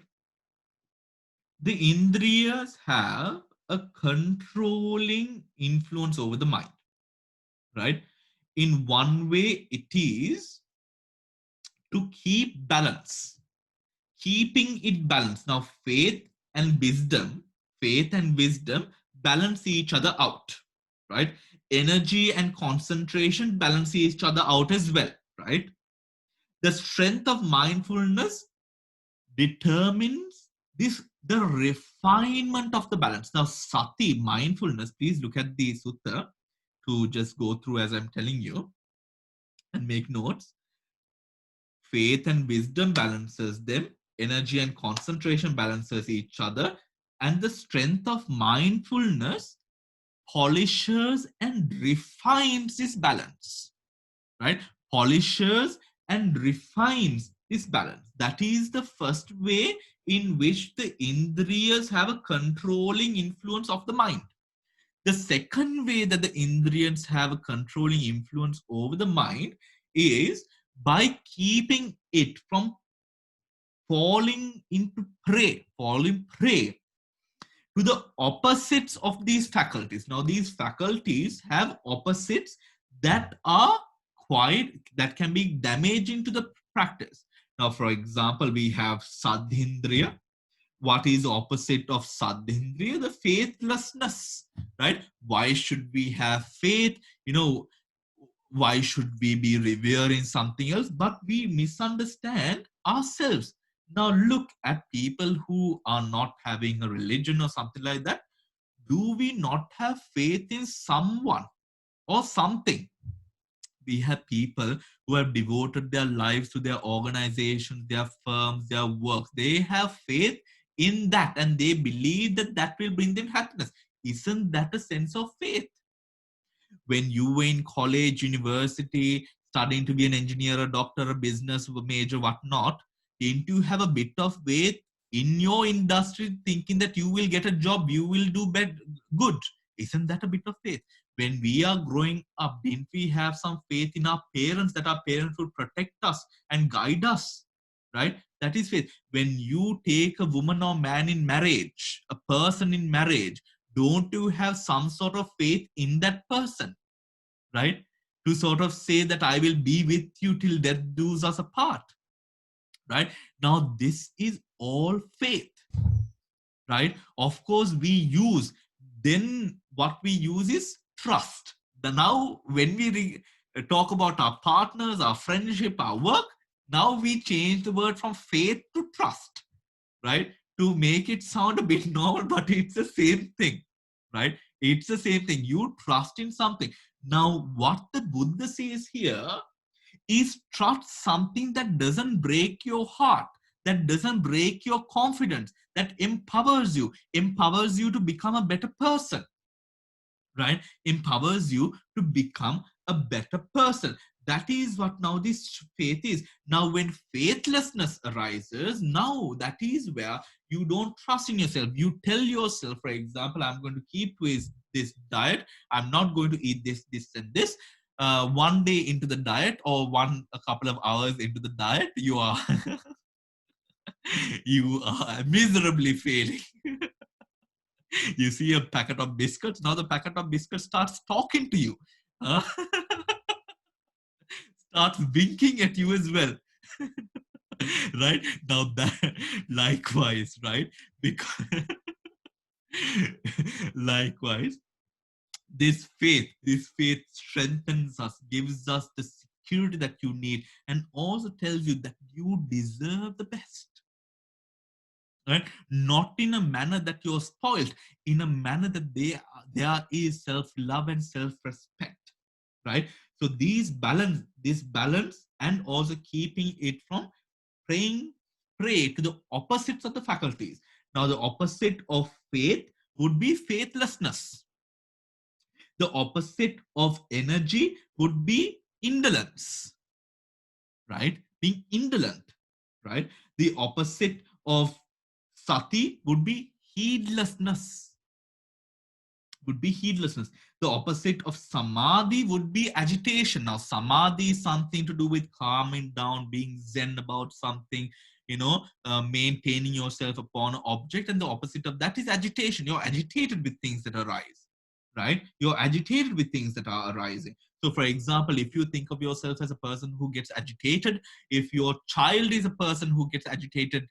The Indriyas have a controlling influence over the mind, right? In one way, it is to keep balance, keeping it balanced. Now, faith and wisdom balance each other out, right? Energy and concentration balance each other out as well, right? The strength of mindfulness determines this, the refinement of the balance. Now, sati, mindfulness, please look at the sutta to just go through as I'm telling you and make notes. Faith and wisdom balances them, energy and concentration balances each other, and the strength of mindfulness polishes and refines this balance, right? Polishes and refines this balance. That is the first way in which the indriyas have a controlling influence of the mind. The second way that the indriyas have a controlling influence over the mind is by keeping it from falling prey to the opposites of these faculties. Now, these faculties have opposites that are that can be damaging to the practice. Now, for example, we have Sadhindriya. What is opposite of Sadhindriya? The faithlessness, right? Why should we have faith? Why should we be revering something else? But we misunderstand ourselves. Now look at people who are not having a religion or something like that. Do we not have faith in someone or something? We have people who have devoted their lives to their organizations, their firms, their works. They have faith in that and they believe that that will bring them happiness. Isn't that a sense of faith? When you were in college, university, studying to be an engineer, a doctor, a business major, whatnot, didn't you have a bit of faith in your industry, thinking that you will get a job, you will do good? Isn't that a bit of faith? When we are growing up, didn't we have some faith in our parents, that our parents would protect us and guide us? Right? That is faith. When you take a woman or man in marriage, a person in marriage, don't you have some sort of faith in that person, right? To sort of say that I will be with you till death does us apart, right? Now, this is all faith, right? Of course, then what we use is trust. Now, when we talk about our partners, our friendship, our work, now we change the word from faith to trust, right? To make it sound a bit normal, but it's the same thing, right? It's the same thing. You trust in something. Now, what the Buddha says here is trust something that doesn't break your heart, that doesn't break your confidence, that empowers you to become a better person, right? Empowers you to become a better person. That is what now this faith is. Now, when faithlessness arises, now that is where you don't trust in yourself. You tell yourself, for example, I'm going to keep to this diet. I'm not going to eat this, and this. One day into the diet, or a couple of hours into the diet, you are you are miserably failing. You see a packet of biscuits. Now the packet of biscuits starts talking to you. Uh, starts winking at you as well. Right? Now that likewise, right? Because likewise, this faith strengthens us, gives us the security that you need, and also tells you that you deserve the best. Right? Not in a manner that you're spoiled, in a manner that there is self-love and self-respect, right? So this balance, and also keeping it from praying prey to the opposites of the faculties. Now, the opposite of faith would be faithlessness. The opposite of energy would be indolence, right? Being indolent, right? The opposite of sati would be heedlessness, would be heedlessness. The opposite of samadhi would be agitation. Now, samadhi is something to do with calming down, being zen about something, maintaining yourself upon an object. And the opposite of that is agitation. You're agitated with things that arise, right? You're agitated with things that are arising. So, for example, if you think of yourself as a person who gets agitated, if your child is a person who gets agitated,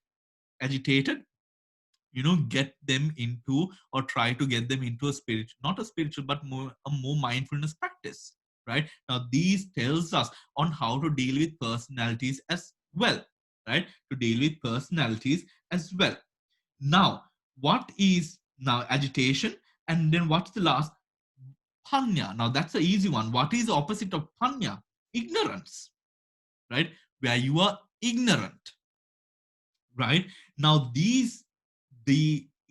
get them into, or try to get them into a spiritual, not a spiritual, but more mindfulness practice, right? Now, these tells us on how to deal with personalities as well, right? To deal with personalities as well. Now, what is now agitation? And then what's the last? Panya. Now, that's the easy one. What is the opposite of panya? Ignorance, right? Where you are ignorant, right? Now, the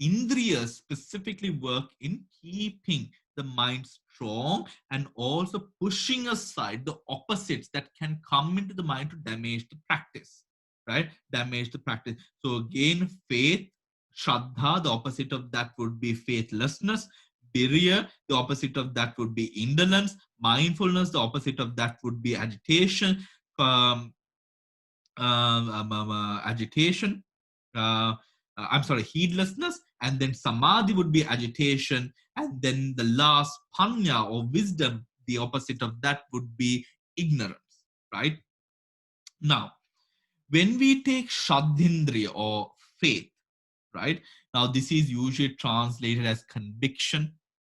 indriyas specifically work in keeping the mind strong and also pushing aside the opposites that can come into the mind to damage the practice, right? Damage the practice. So again, faith, shraddha, the opposite of that would be faithlessness. Virya, the opposite of that would be indolence. Mindfulness, the opposite of that would be agitation. Um, Agitation. I'm sorry, heedlessness, and then samadhi would be agitation, and then the last panya or wisdom, the opposite of that would be ignorance, right? Now, when we take shraddhindriya or faith, right? Now, this is usually translated as conviction,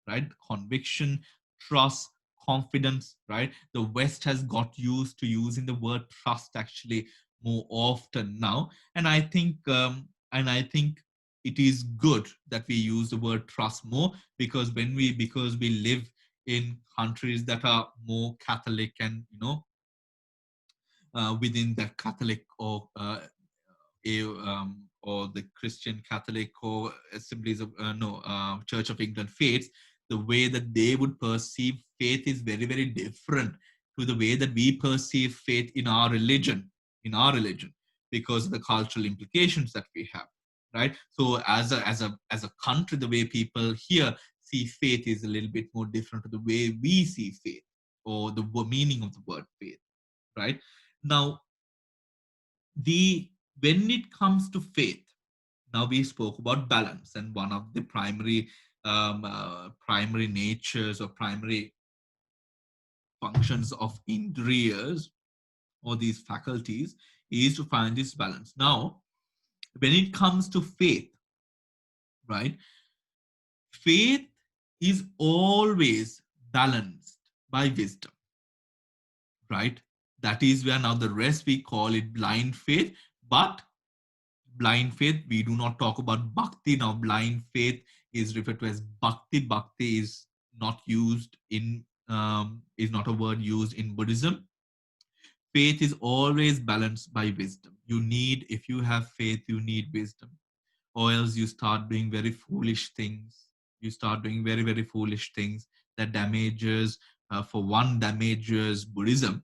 right? Conviction, trust, confidence, right? The West has got used to using the word trust actually more often now, and I think it is good that we use the word trust more, because because we live in countries that are more Catholic, and within the Catholic or the Christian Catholic or assemblies of Church of England faiths, the way that they would perceive faith is very, very different to the way that we perceive faith in our religion, because of the cultural implications that we have, right? So as a country, the way people here see faith is a little bit more different to the way we see faith, or the meaning of the word faith, right? Now, the when it comes to faith, now we spoke about balance, and one of the primary natures or primary functions of indriyas, or these faculties, is to find this balance. Now, when it comes to faith, right, faith is always balanced by wisdom, right? That is where now the rest we call it blind faith. But blind faith, we do not talk about bhakti. Now, blind faith is referred to as bhakti. Bhakti is not used in is not a word used in Buddhism. Faith is always balanced by wisdom. You need, if you have faith, you need wisdom, or else you start doing very foolish things. You start doing very, very foolish things that damages, for one, damages Buddhism,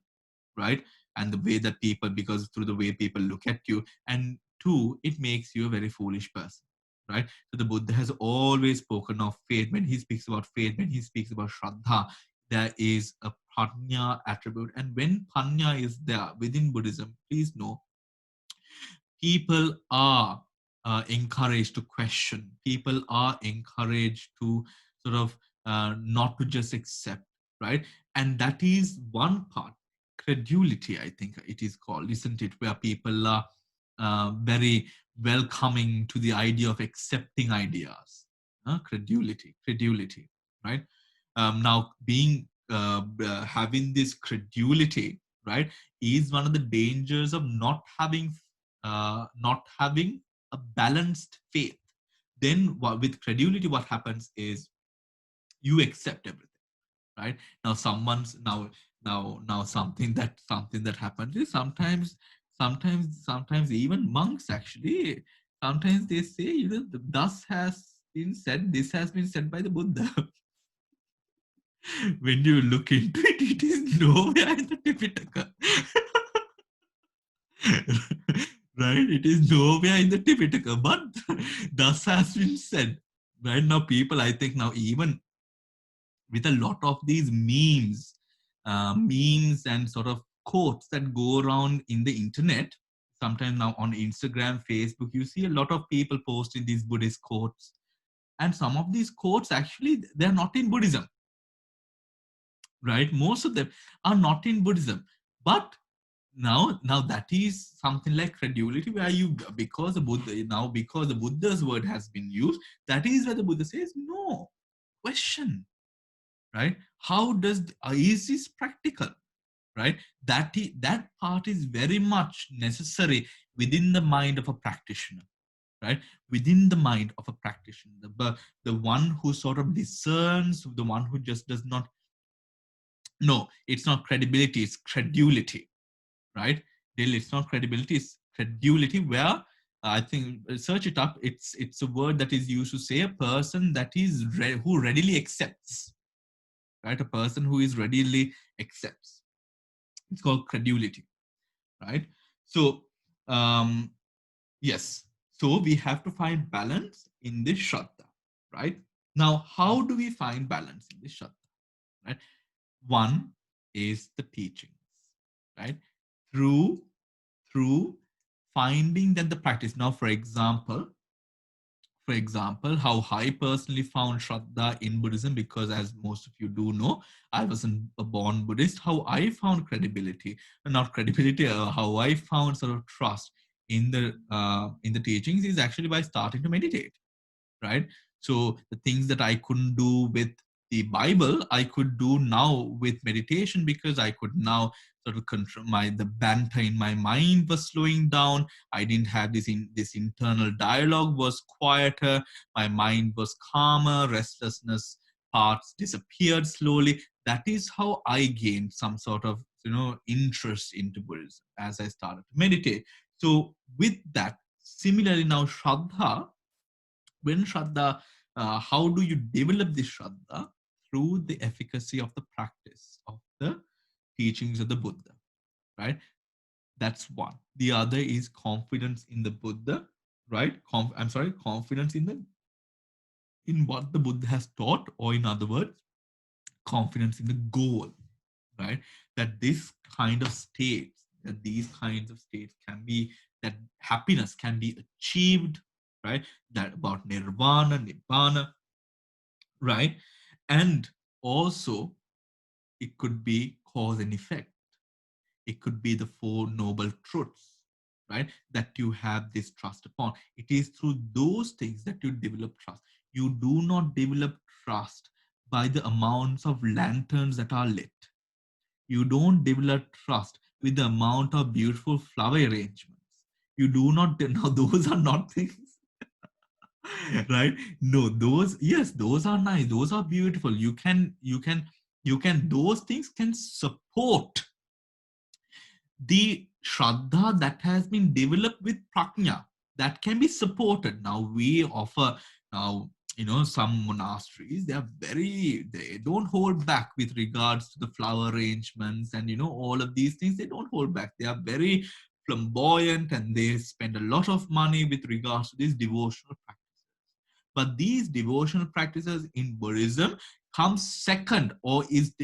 right? And the way that people, because through the way people look at you, and two, it makes you a very foolish person, right? So the Buddha has always spoken of faith. When he speaks about faith, when he speaks about shraddha, there is a prajna attribute. And when prajna is there within Buddhism, please know, people are encouraged to question. People are encouraged to sort of not to just accept, right? And that is one part. Credulity, I think it is called, isn't it? Where people are very welcoming to the idea of accepting ideas. Credulity, right? Now, being having this credulity, right, is one of the dangers of not having a balanced faith. Then with credulity, what happens is you accept everything, right? Now, something that happens is sometimes even monks actually, sometimes they say, thus has been said, this has been said by the Buddha. When you look into it, it is nowhere in the Tipitaka. Right? It is nowhere in the Tipitaka, but thus has been said. Right now, people, I think now, even with a lot of these memes and sort of quotes that go around in the internet, sometimes now on Instagram, Facebook, you see a lot of people posting these Buddhist quotes. And some of these quotes, actually, they're not in Buddhism, right? Most of them are not in Buddhism. But now that is something like credulity, where you, because the Buddha's word has been used, that is where the Buddha says, no, question, right? How is this practical, right? That part is very much necessary within the mind of a practitioner, right? Within the mind of a practitioner, the one who sort of discerns, the one who just does not. No, it's not credibility, it's credulity, right? It's not credibility, it's credulity, where I think, search it up, it's a word that is used to say a person that is who readily accepts, right? A person who is readily accepts. It's called credulity, right? So, yes. So we have to find balance in this Shraddha, right? Now, how do we find balance in this Shraddha, right? One is the teachings, right? Through finding that the practice. Now, for example, how I personally found Shraddha in Buddhism, because as most of you do know, I wasn't a born Buddhist. How I found credibility, not credibility, how I found sort of trust in the teachings is actually by starting to meditate, right? So the things that I couldn't do with the Bible, I could do now with meditation, because I could now sort of control the banter in my mind was slowing down. I didn't have this internal dialogue was quieter. My mind was calmer. Restlessness parts disappeared slowly. That is how I gained some sort of interest into Buddhism as I started to meditate. So with that, similarly now Shraddha, when Shraddha, how do you develop this Shraddha? Through the efficacy of the practice of the teachings of the Buddha, right? That's one. The other is confidence in the Buddha, right? Confidence in what the Buddha has taught, or in other words, confidence in the goal, right? That this kind of states, that these kinds of states can be, that happiness can be achieved, right? That about nirvana, nibbana, right? And also, it could be cause and effect. It could be the Four Noble Truths, right? That you have this trust upon. It is through those things that you develop trust. You do not develop trust by the amounts of lanterns that are lit. You don't develop trust with the amount of beautiful flower arrangements. You do not, now those are not things, right? No, yes, those are nice. Those are beautiful. Those things can support the Shraddha that has been developed with Prajna, that can be supported. Now we offer, now, some monasteries, they don't hold back with regards to the flower arrangements and, all of these things. They don't hold back. They are very flamboyant, and they spend a lot of money with regards to these devotional practices. But these devotional practices in Buddhism come second, or is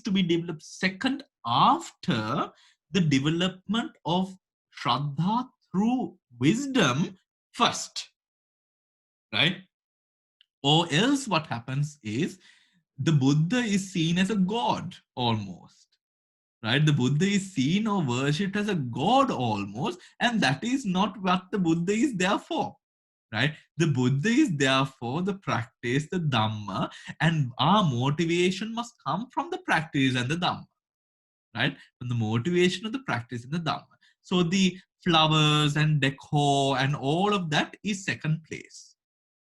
to be developed second after the development of Shraddha through wisdom first, right? Or else what happens is the Buddha is seen as a god almost, right? The Buddha is seen or worshipped as a god almost, and that is not what the Buddha is there for, right? The Buddha is there for the practice, the Dhamma, and our motivation must come from the practice and the Dhamma, right? From the motivation of the practice and the Dhamma. So the flowers and decor and all of that is second place,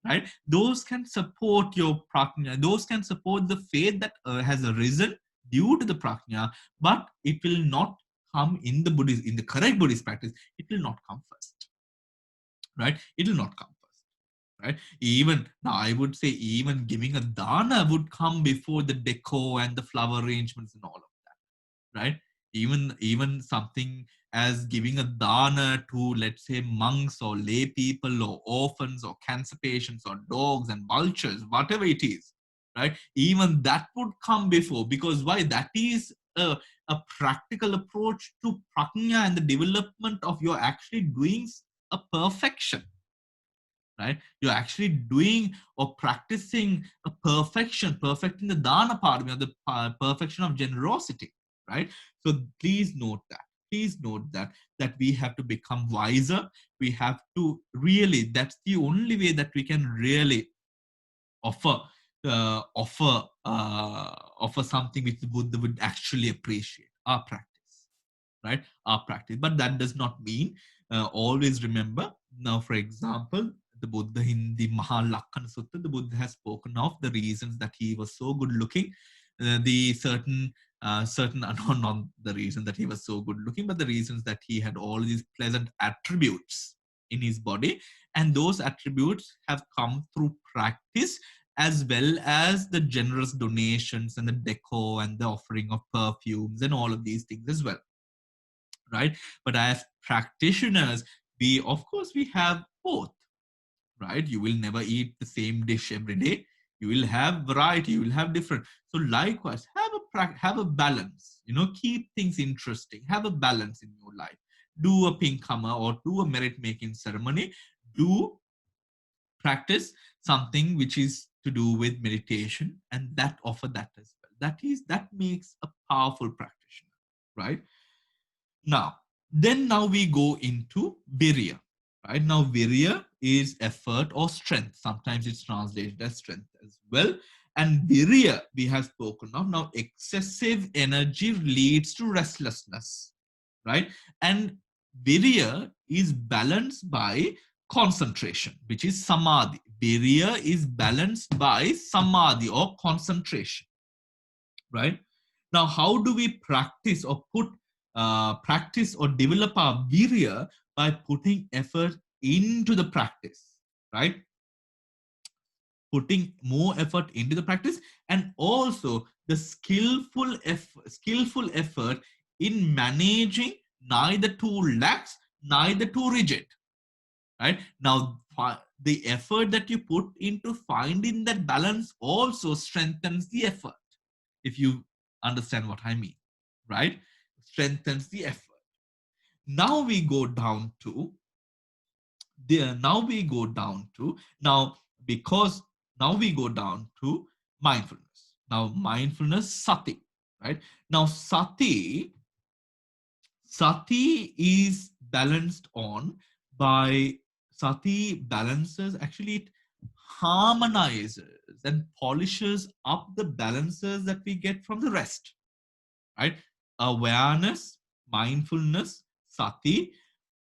right? Those can support your prajna. Those can support the faith that has arisen due to the prajna, but it will not come in the Buddhist, in the correct Buddhist practice. It will not come first, right? It will not come first, right? Even now, I would say even giving a dana would come before the decor and the flower arrangements and all of that, right? Even something as giving a dana to, let's say, monks or lay people or orphans or cancer patients or dogs and vultures, whatever it is, right? Even that would come before, because why? That is a practical approach to prajna and the development of you're actually doing a perfection, right? You're actually doing or practicing a perfection, perfecting the dana parami, the perfection of generosity, right? So please note that. Please note that we have to become wiser. We have to really. That's the only way that we can really offer uh, offer offer something which the Buddha would actually appreciate. Our practice, right? Our practice. But that does not mean, always remember, now, for example, the Buddha in the Maha Sutta, the Buddha has spoken of the reasons that he was so good looking, the certain not the reason that he was so good looking, but the reasons that he had all these pleasant attributes in his body, and those attributes have come through practice, as well as the generous donations and the decor and the offering of perfumes and all of these things as well, right? But as practitioners, we, of course, we have both, right? You will never eat the same dish every day. You will have variety, you will have different. So likewise, have a balance, keep things interesting, have a balance in your life. Do a pinkama or do a merit making ceremony. Do practice something which is to do with meditation, and that offer that as well. That makes a powerful practitioner, right? Now we go into virya, right? Now virya is effort or strength. Sometimes it's translated as strength as well. And virya we have spoken of. Now excessive energy leads to restlessness, right? And virya is balanced by concentration, which is samadhi. Virya is balanced by samadhi or concentration, right? Now, how do we practice or practice or develop our virya? By putting effort into the practice, right? Putting more effort into the practice, and also the skillful effort in managing neither too lax, neither too rigid, right? Now, the effort that you put into finding that balance also strengthens the effort, if you understand what I mean, right? Strengthens the effort. Now we go down to now we go down to now because now we go down to mindfulness. Now mindfulness, sati, right? Now sati is balanced on by sati balances, actually it harmonizes and polishes up the balances that we get from the rest, right? Awareness, mindfulness, sati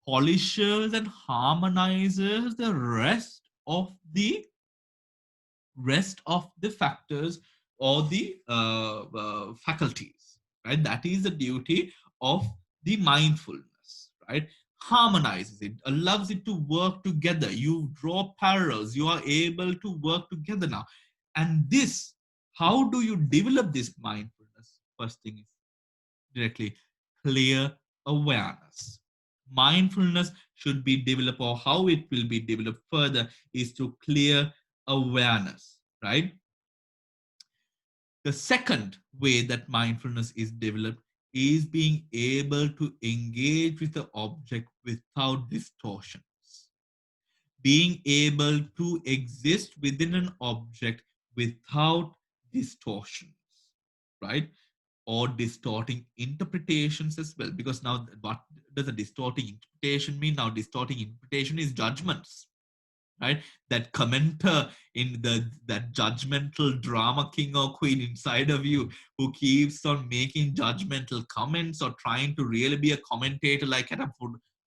polishes and harmonizes the rest of the factors or the faculties, right? That is the duty of the mindfulness, right? Harmonizes it, allows it to work together. You draw parallels, you are able to work together now. And this, how do you develop this mindfulness? First thing is directly clear awareness. Mindfulness should be developed, or how it will be developed further is to clear awareness, right? The second way that mindfulness is developed is being able to engage with the object without distortions. Being able to exist within an object without distortions, right? Or distorting interpretations as well. Because now, what does a distorting interpretation mean? Now, distorting interpretation is judgments, right? That commenter in that judgmental drama king or queen inside of you, who keeps on making judgmental comments or trying to really be a commentator, like at a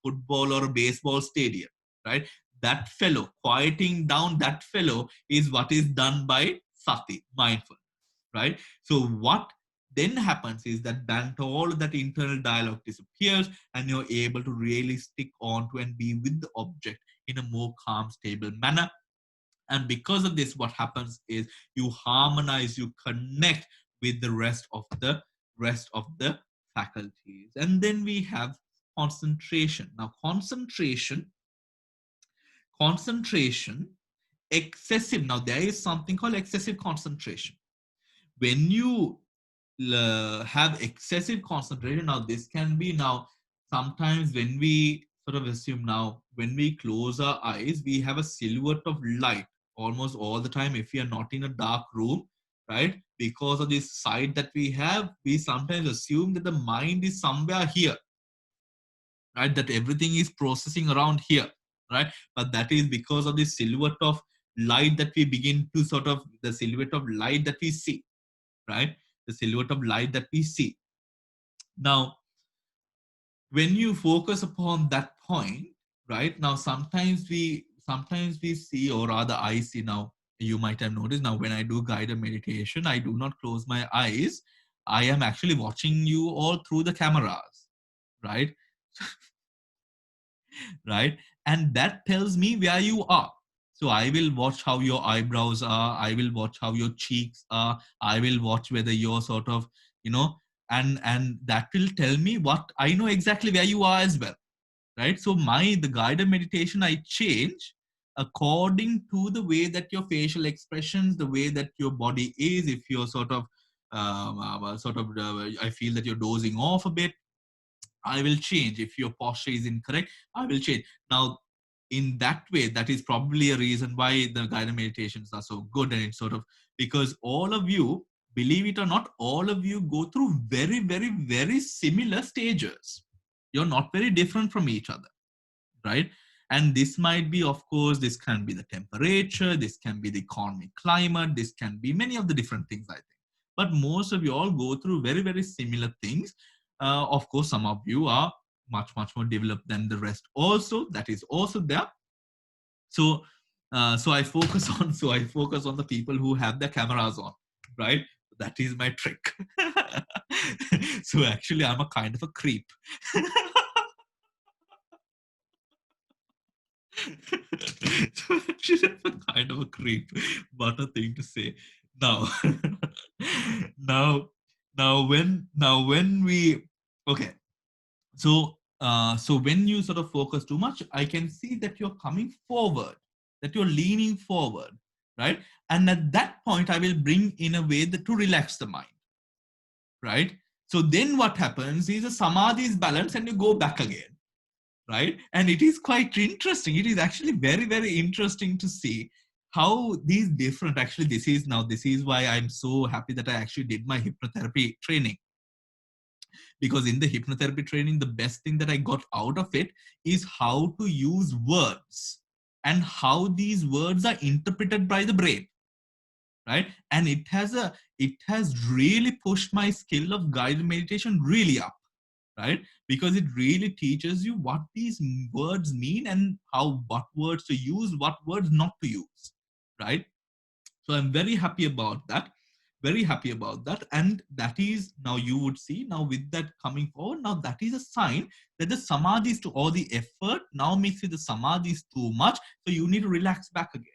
football or a baseball stadium, right? That fellow, quieting down that fellow is what is done by sati, mindful, right? So what then happens is that then all that internal dialogue disappears and you're able to really stick on to and be with the object in a more calm, stable manner. And because of this, what happens is you harmonize, you connect with the rest of the faculties. And then we have concentration. Now, concentration, excessive. Now, there is something called excessive concentration. When you have excessive concentration, now this can be now sometimes when we sort of assume now when we close our eyes, we have a silhouette of light almost all the time if we are not in a dark room, right? Because of this sight that we have, we sometimes assume that the mind is somewhere here, right? That everything is processing around here, right? But that is because of the silhouette of light that we begin to sort of the silhouette of light that we see, right? The silhouette of light that we see. Now, when you focus upon that point, right? Now, sometimes we see, or rather I see now, you might have noticed now when I do guided meditation, I do not close my eyes. I am actually watching you all through the cameras, right? Right? And that tells me where you are. So I will watch how your eyebrows are. I will watch how your cheeks are. I will watch whether you're sort of, you know, and that will tell me what I know exactly where you are as well, right? So the guided meditation I change according to the way that your facial expressions, the way that your body is. If you're I feel that you're dozing off a bit, I will change. If your posture is incorrect, I will change. Now, in that way, that is probably a reason why the guided meditations are so good. And it's sort of because all of you, believe it or not, all of you go through very, very, very similar stages. You're not very different from each other, right? And this might be, of course, this can be the temperature, this can be the economic climate, this can be many of the different things, I think. But most of you all go through very, very similar things. Of course, some of you are much, much more developed than the rest. Also, that is also there. So, so I focus on the people who have their cameras on, right? That is my trick. So actually, I'm a kind of a creep. She's a kind of a creep. What a thing to say. Now, now, now when we okay. So when you sort of focus too much, I can see that you're coming forward, that you're leaning forward, right? And at that point, I will bring in a way that to relax the mind, right? So then what happens is a samadhi is balanced and you go back again, right? And it is quite interesting. It is actually very, very interesting to see how these different, actually, this is why I'm so happy that I actually did my hypnotherapy training. Because in the hypnotherapy training, the best thing that I got out of it is how to use words and how these words are interpreted by the brain, right? And it has really pushed my skill of guided meditation really up, right? Because it really teaches you what these words mean and how, what words to use, what words not to use, right? So I'm very happy about that. Very happy about that. And that is now you would see now with that coming forward, now that is a sign that the samadhis to all the effort now makes it the samadhis too much. So you need to relax back again,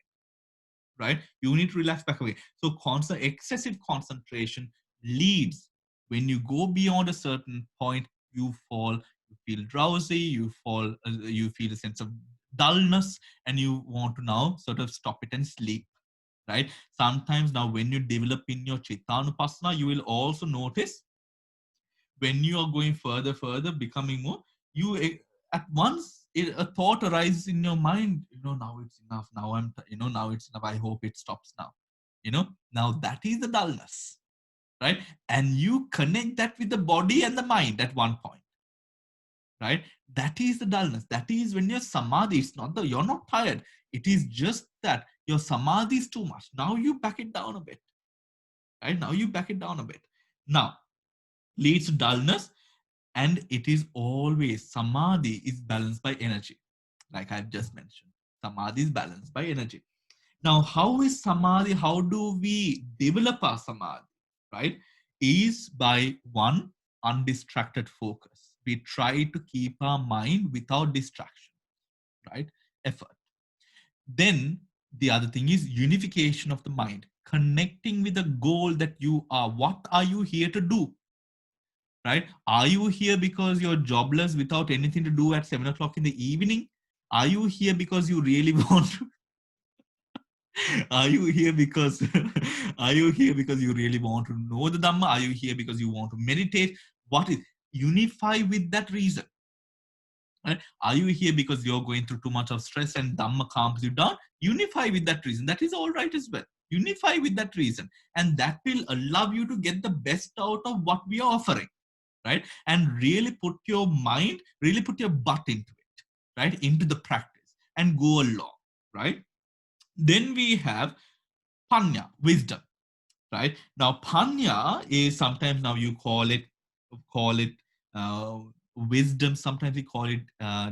right? You need to relax back away. So excessive concentration leads, when you go beyond a certain point, you fall, you feel drowsy, you feel a sense of dullness, and you want to now sort of stop it and sleep, right? Sometimes now when you develop in your Chittanupassana, you will also notice when you are going further, becoming more, you at once a thought arises in your mind, now it's enough, now now it's enough, I hope it stops now, now that is the dullness, right? And you connect that with the body and the mind at one point, right? That is the dullness. That is when your samadhi, it's not that you're not tired, it is just that your samadhi is too much. Now you back it down a bit, right? Now you back it down a bit. Now leads to dullness. And it is always, samadhi is balanced by energy. Like I've just mentioned, samadhi is balanced by energy. Now, how is samadhi? How do we develop our samadhi? Right? is by one, undistracted focus. We try to keep our mind without distraction, right? Effort. Then the other thing is unification of the mind, connecting with the goal that you are. What are you here to do? Right? Are you here because you're jobless without anything to do at 7 o'clock in the evening? Are you here because you really want to? Are you here because are you here because you really want to know the Dhamma? Are you here because you want to meditate? What is unify with that reason? Right? Are you here because you're going through too much of stress and Dhamma calms you down? Unify with that reason. That is all right as well. Unify with that reason. And that will allow you to get the best out of what we are offering. Right? And really put your mind, really put your butt into it, right? Into the practice and go along, right? Then we have Panya, wisdom, right? Now, Panya is sometimes now you call it uh, wisdom. Sometimes we call it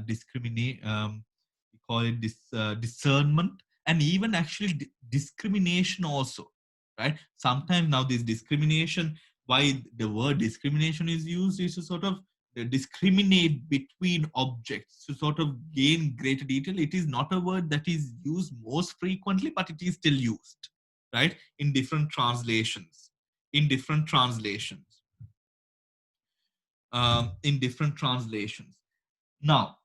discriminate. We call it discernment, and even actually discrimination also, right? Sometimes now this discrimination. Why the word discrimination is used is to sort of discriminate between objects to sort of gain greater detail. It is not a word that is used most frequently, but it is still used, right? In different translations. In different translations. In different translations. Now,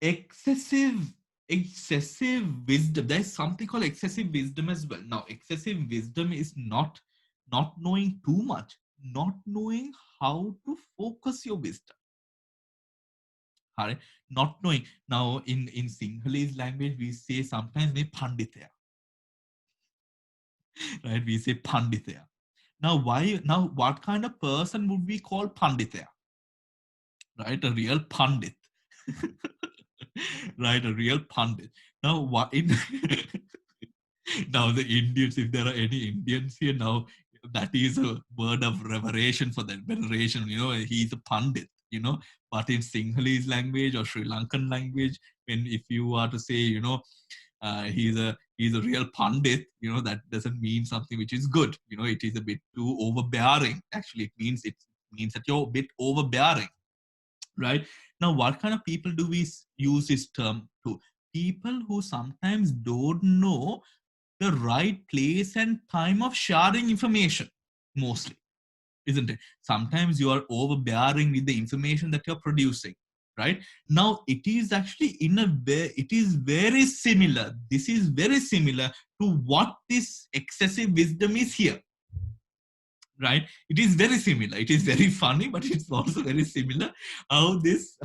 excessive wisdom. There is something called excessive wisdom as well. Now, excessive wisdom is not knowing too much, not knowing how to focus your wisdom. Right? Not knowing. Now, in Sinhalese language, we say sometimes we panditya. Right? We say panditya. Now, why? Now, what kind of person would we call panditya? Right? A real pandit. Right? A real pandit. Now, what in now the Indians, if there are any Indians here now, that is a word of reverence for them. Veneration, he's a pandit, But in Sinhalese language or Sri Lankan language, when if you are to say, he's a real pandit, that doesn't mean something which is good. It is a bit too overbearing. Actually, it means that you're a bit overbearing, right? Now, what kind of people do we use this term to? People who sometimes don't know the right place and time of sharing information, mostly, isn't it? Sometimes you are overbearing with the information that you're producing, right? Now, it is actually in a way, it is very similar. This is very similar to what this excessive wisdom is here, right? It is very similar. It is very funny, but it's also very similar how this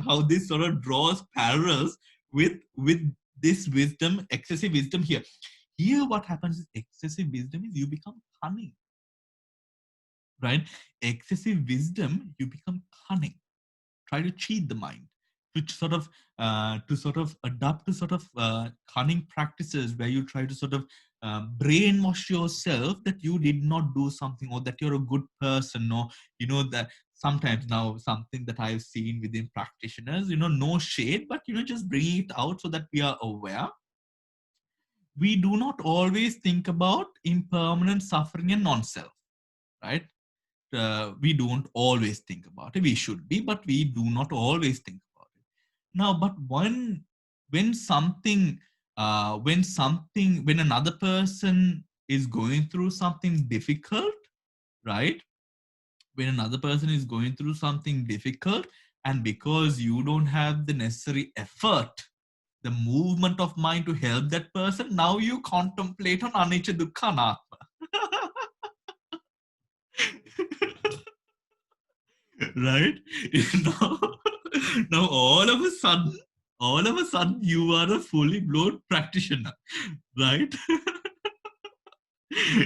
sort of draws parallels with this wisdom, excessive wisdom here. Here, what happens is excessive wisdom is you become cunning, right? Excessive wisdom, you become cunning. Try to cheat the mind, to sort of adapt to sort of cunning practices where you try to sort of brainwash yourself that you did not do something, or that you're a good person, or that sometimes now something that I've seen within practitioners, no shade, but just bring it out so that we are aware. We do not always think about impermanent suffering and non-self, right? We don't always think about it. We should be, but we do not always think about it. Now, but when another person is going through something difficult, right? When another person is going through something difficult, and because you don't have the necessary effort, the movement of mind to help that person, now you contemplate on anicca dukkha anattma. Right? now, now all of a sudden you are a fully blown practitioner, right?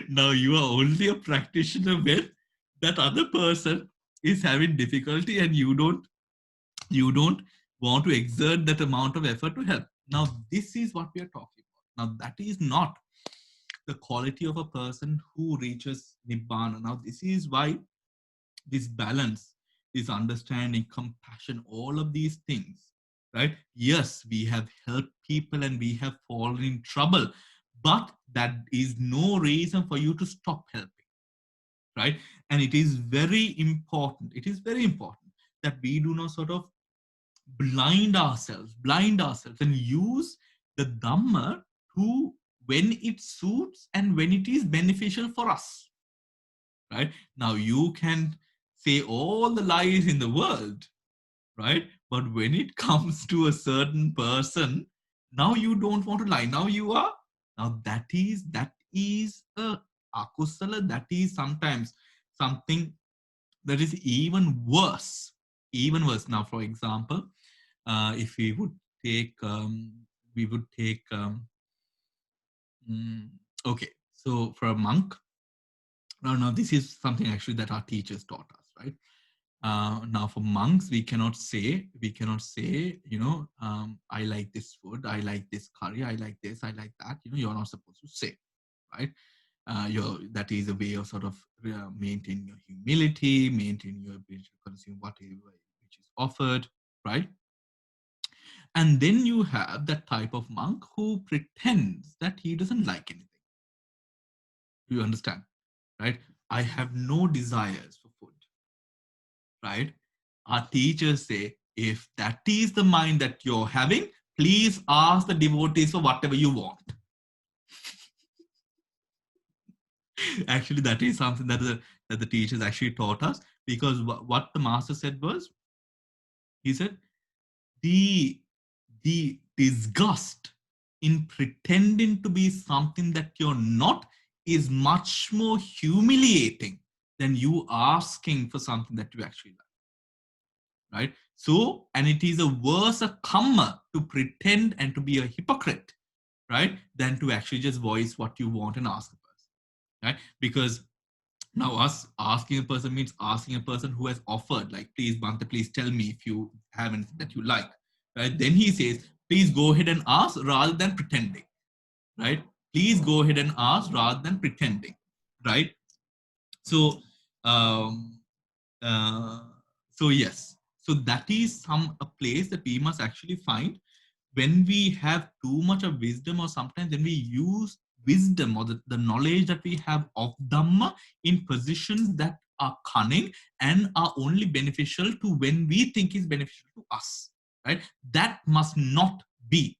Now you are only a practitioner when that other person is having difficulty, and you don't want to exert that amount of effort to help. Now, this is what we are talking about. Now, that is not the quality of a person who reaches nibbana. Now, this is why this balance, this understanding, compassion, all of these things, right? Yes, we have helped people and we have fallen in trouble, but that is no reason for you to stop helping, right? And it is very important. It is very important that we do not sort of blind ourselves, and use the Dhamma to when it suits and when it is beneficial for us, right? Now you can say all the lies in the world, right? But when it comes to a certain person, now you don't want to lie. Now you are, now that is a akusala. That is sometimes something that is even worse. Even worse. Now, for example, if take we would take mm, okay. So for a monk, now this is something actually that our teachers taught us, right? Now for monks, we cannot say, I like this food, I like this curry, I like this, I like that. You're not supposed to say, right? That is a way of sort of maintaining your humility, maintaining your ability to consume whatever which is offered, right? And then you have that type of monk who pretends that he doesn't like anything. You understand, right? I have no desires for food, right? Our teachers say, if that is the mind that you're having, please ask the devotees for whatever you want. Actually, that is something that the teachers actually taught us, because what the master said was, he said, the the disgust in pretending to be something that you're not is much more humiliating than you asking for something that you actually like, right? So, and it is a worse a karma to pretend and to be a hypocrite, right, than to actually just voice what you want and ask the person, right? Because now us asking a person means asking a person who has offered, like, please Bhante, please tell me if you have anything that you like, right? Then he says, please go ahead and ask rather than pretending, right? Please go ahead and ask rather than pretending, right? So um uh, so yes, so that is a place that we must actually find when we have too much of wisdom, or sometimes when we use wisdom or the knowledge that we have of Dhamma in positions that are cunning and are only beneficial to when we think is beneficial to us, right? That must not be.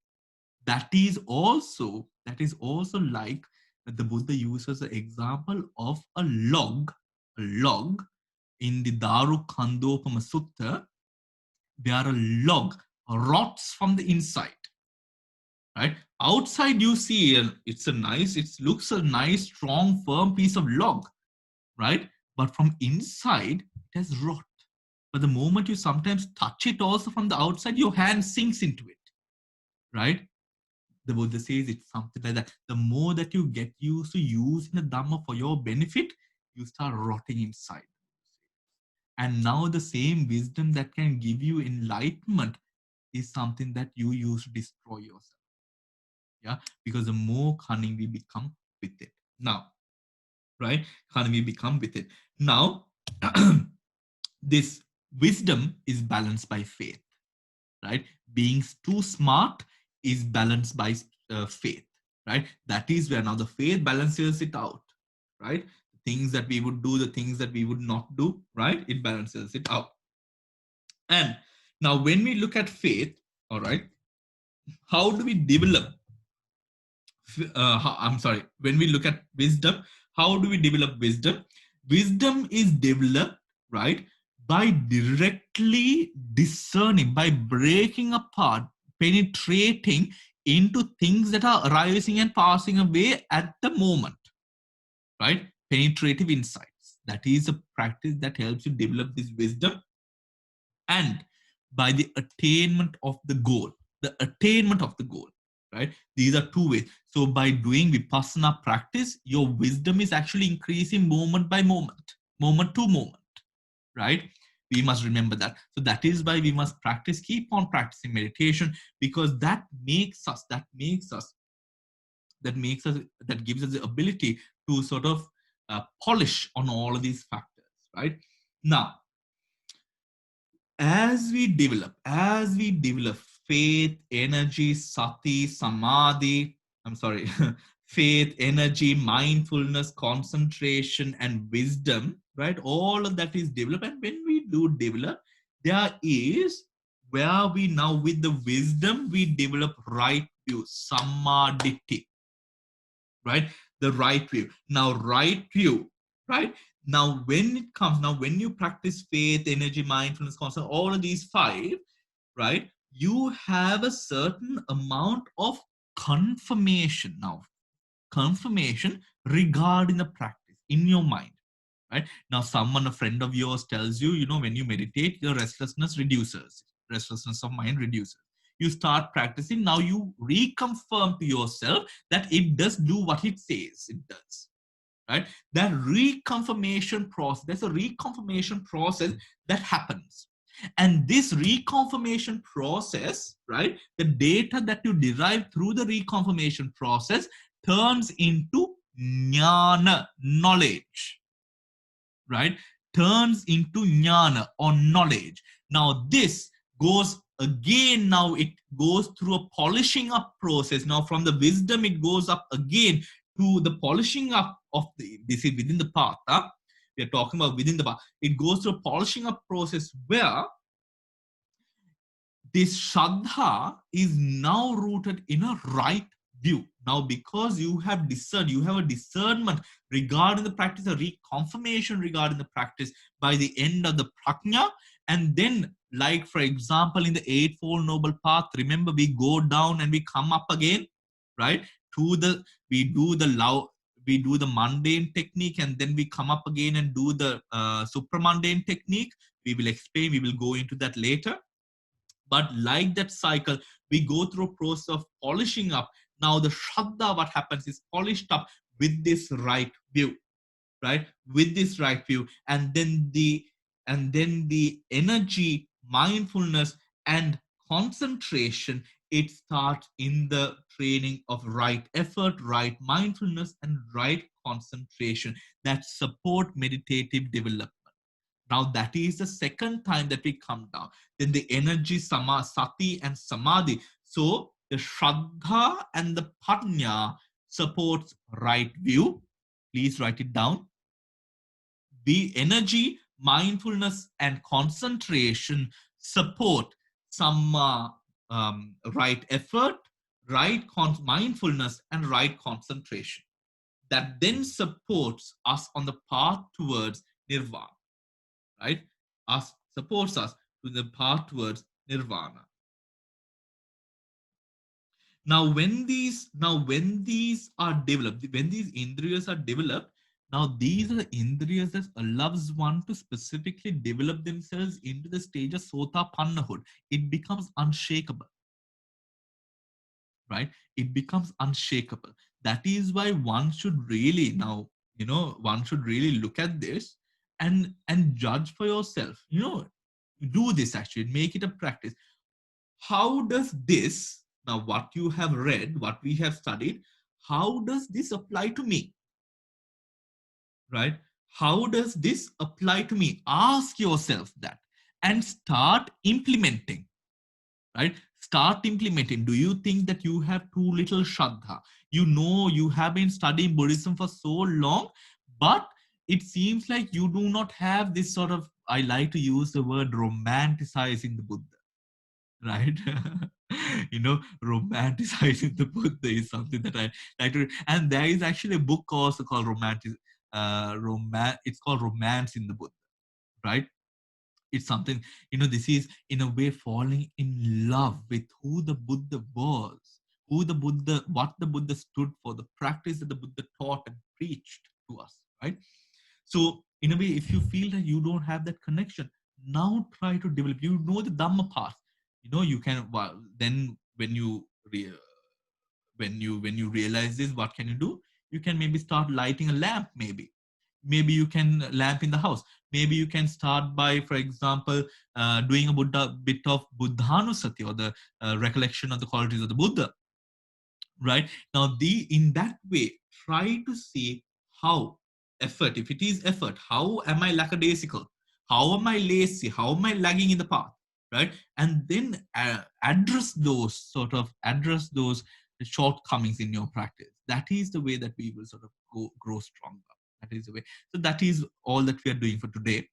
That is also like the Buddha uses the example of a log in the Daru Khandopama Sutta, where a log rots from the inside, right? Outside you see it looks a nice, strong, firm piece of log, right? But from inside, it has rot. But the moment you sometimes touch it also from the outside, your hand sinks into it, right? The Buddha says it's something like that. The more that you get used to using the Dhamma for your benefit, you start rotting inside. And now the same wisdom that can give you enlightenment is something that you use to destroy yourself. Yeah, because the more cunning we become with it. Now, right? Cunning we become with it. Now, this wisdom is balanced by faith, right? Being too smart is balanced by faith, right? That is where now the faith balances it out, right? Things that we would do, the things that we would not do, right? It balances it out. And now, when we look at faith, all right, how do we develop? I'm sorry, when we look at wisdom, how do we develop wisdom? Wisdom is developed, right, by directly discerning, by breaking apart, penetrating into things that are arising and passing away at the moment, right? Penetrative insights. That is a practice that helps you develop this wisdom, and by the attainment of the goal. The attainment of the goal, right? These are two ways. So by doing vipassana practice, your wisdom is actually increasing moment by moment to moment, right? We must remember that. So that is why we must practice, keep on practicing meditation, because that gives us the ability to sort of polish on all of these factors, right? Now, as we develop faith, energy, sati, samadhi, I'm sorry, faith, energy, mindfulness, concentration, and wisdom, right? All of that is developed. And when we do develop, there is where we now, with the wisdom, we develop right view, samadhi, right? The right view. Now, right view, right? Now, when it comes, now, when you practice faith, energy, mindfulness, concentration, all of these five, right? You have a certain amount of confirmation now, confirmation regarding the practice in your mind, right? Now someone, a friend of yours, tells you, when you meditate, your restlessness reduces, restlessness of mind reduces. You start practicing, now you reconfirm to yourself that it does do what it says it does, right? That reconfirmation process, there's a reconfirmation process that happens. And this reconfirmation process, right, the data that you derive through the reconfirmation process turns into jnana, knowledge, right? Turns into jnana or knowledge. Now this goes again, now it goes through a polishing up process. Now from the wisdom, it goes up again to the polishing up of the, this is within the path. Huh? We are talking about within the path. It goes through a polishing up process where this Shraddha is now rooted in a right view. Now, because you have discerned, you have a discernment regarding the practice, a reconfirmation regarding the practice by the end of the prajna. And then, like for example, in the Eightfold Noble Path, remember we go down and we come up again, right? To the, we do the love, we do the mundane technique, and then we come up again and do the supramundane technique. We will explain, we will go into that later. But like that cycle, we go through a process of polishing up. Now the Shraddha, what happens is polished up with this right view, right? With this right view. And then the energy, mindfulness, and concentration, it starts in the training of right effort, right mindfulness, and right concentration that support meditative development. Now that is the second time that we come down. Then the energy, sati, and samadhi. So the shraddha and the panya supports right view. Please write it down. The energy, mindfulness, and concentration support some right effort, right mindfulness, and right concentration. That then supports us on the path towards nirvana, right? Us supports us to the path towards nirvana. Now when these are developed, when these indriyas are developed, now these are the indriyas that allows one to specifically develop themselves into the stage of sotapannahood. It becomes unshakable, right? It becomes unshakable. That is why one should really now, one should really look at this and judge for yourself. Do this actually, make it a practice. How does this, now what you have read, what we have studied, how does this apply to me, right? How does this apply to me? Ask yourself that and start implementing, right? Start implementing. Do you think that you have too little shraddha? You have been studying Buddhism for so long, but it seems like you do not have this sort of, I like to use the word romanticizing the Buddha, right? Romanticizing the Buddha is something that I like to, and there is actually a book also called it's called Romance in the Buddha, right? It's something, this is in a way falling in love with who the Buddha was, what the Buddha stood for, the practice that the Buddha taught and preached to us, right? So in a way, if you feel that you don't have that connection, now try to develop, the Dhamma path. You can, well, then when you realize this, what can you do? You can maybe start lighting a lamp, maybe you can lamp in the house. Maybe you can start by, for example, doing a bit of buddhanusati, or the recollection of the qualities of the Buddha, right? Now in that way, try to see how effort, if it is effort, how am I lackadaisical, how am I lazy, how am I lagging in the path, right? And then address those shortcomings in your practice. That is the way that we will sort of grow stronger. That is the way. So that is all that we are doing for today,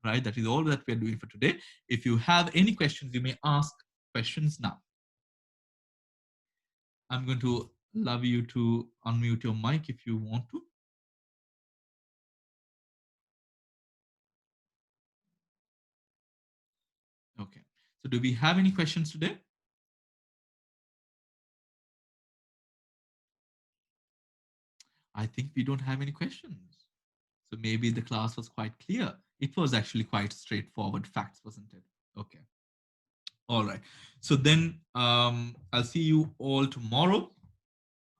right? That is all that we are doing for today. If you have any questions, you may ask questions now. I'm going to allow you to unmute your mic if you want to. Okay. So do we have any questions today? I think we don't have any questions. So maybe the class was quite clear. It was actually quite straightforward facts, wasn't it? Okay. All right. So then I'll see you all tomorrow.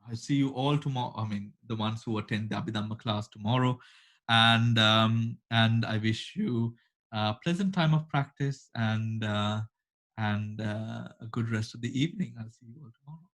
I see you all tomorrow. I mean, the ones who attend the Abhidhamma class tomorrow, and I wish you a pleasant time of practice and a good rest of the evening. I'll see you all tomorrow.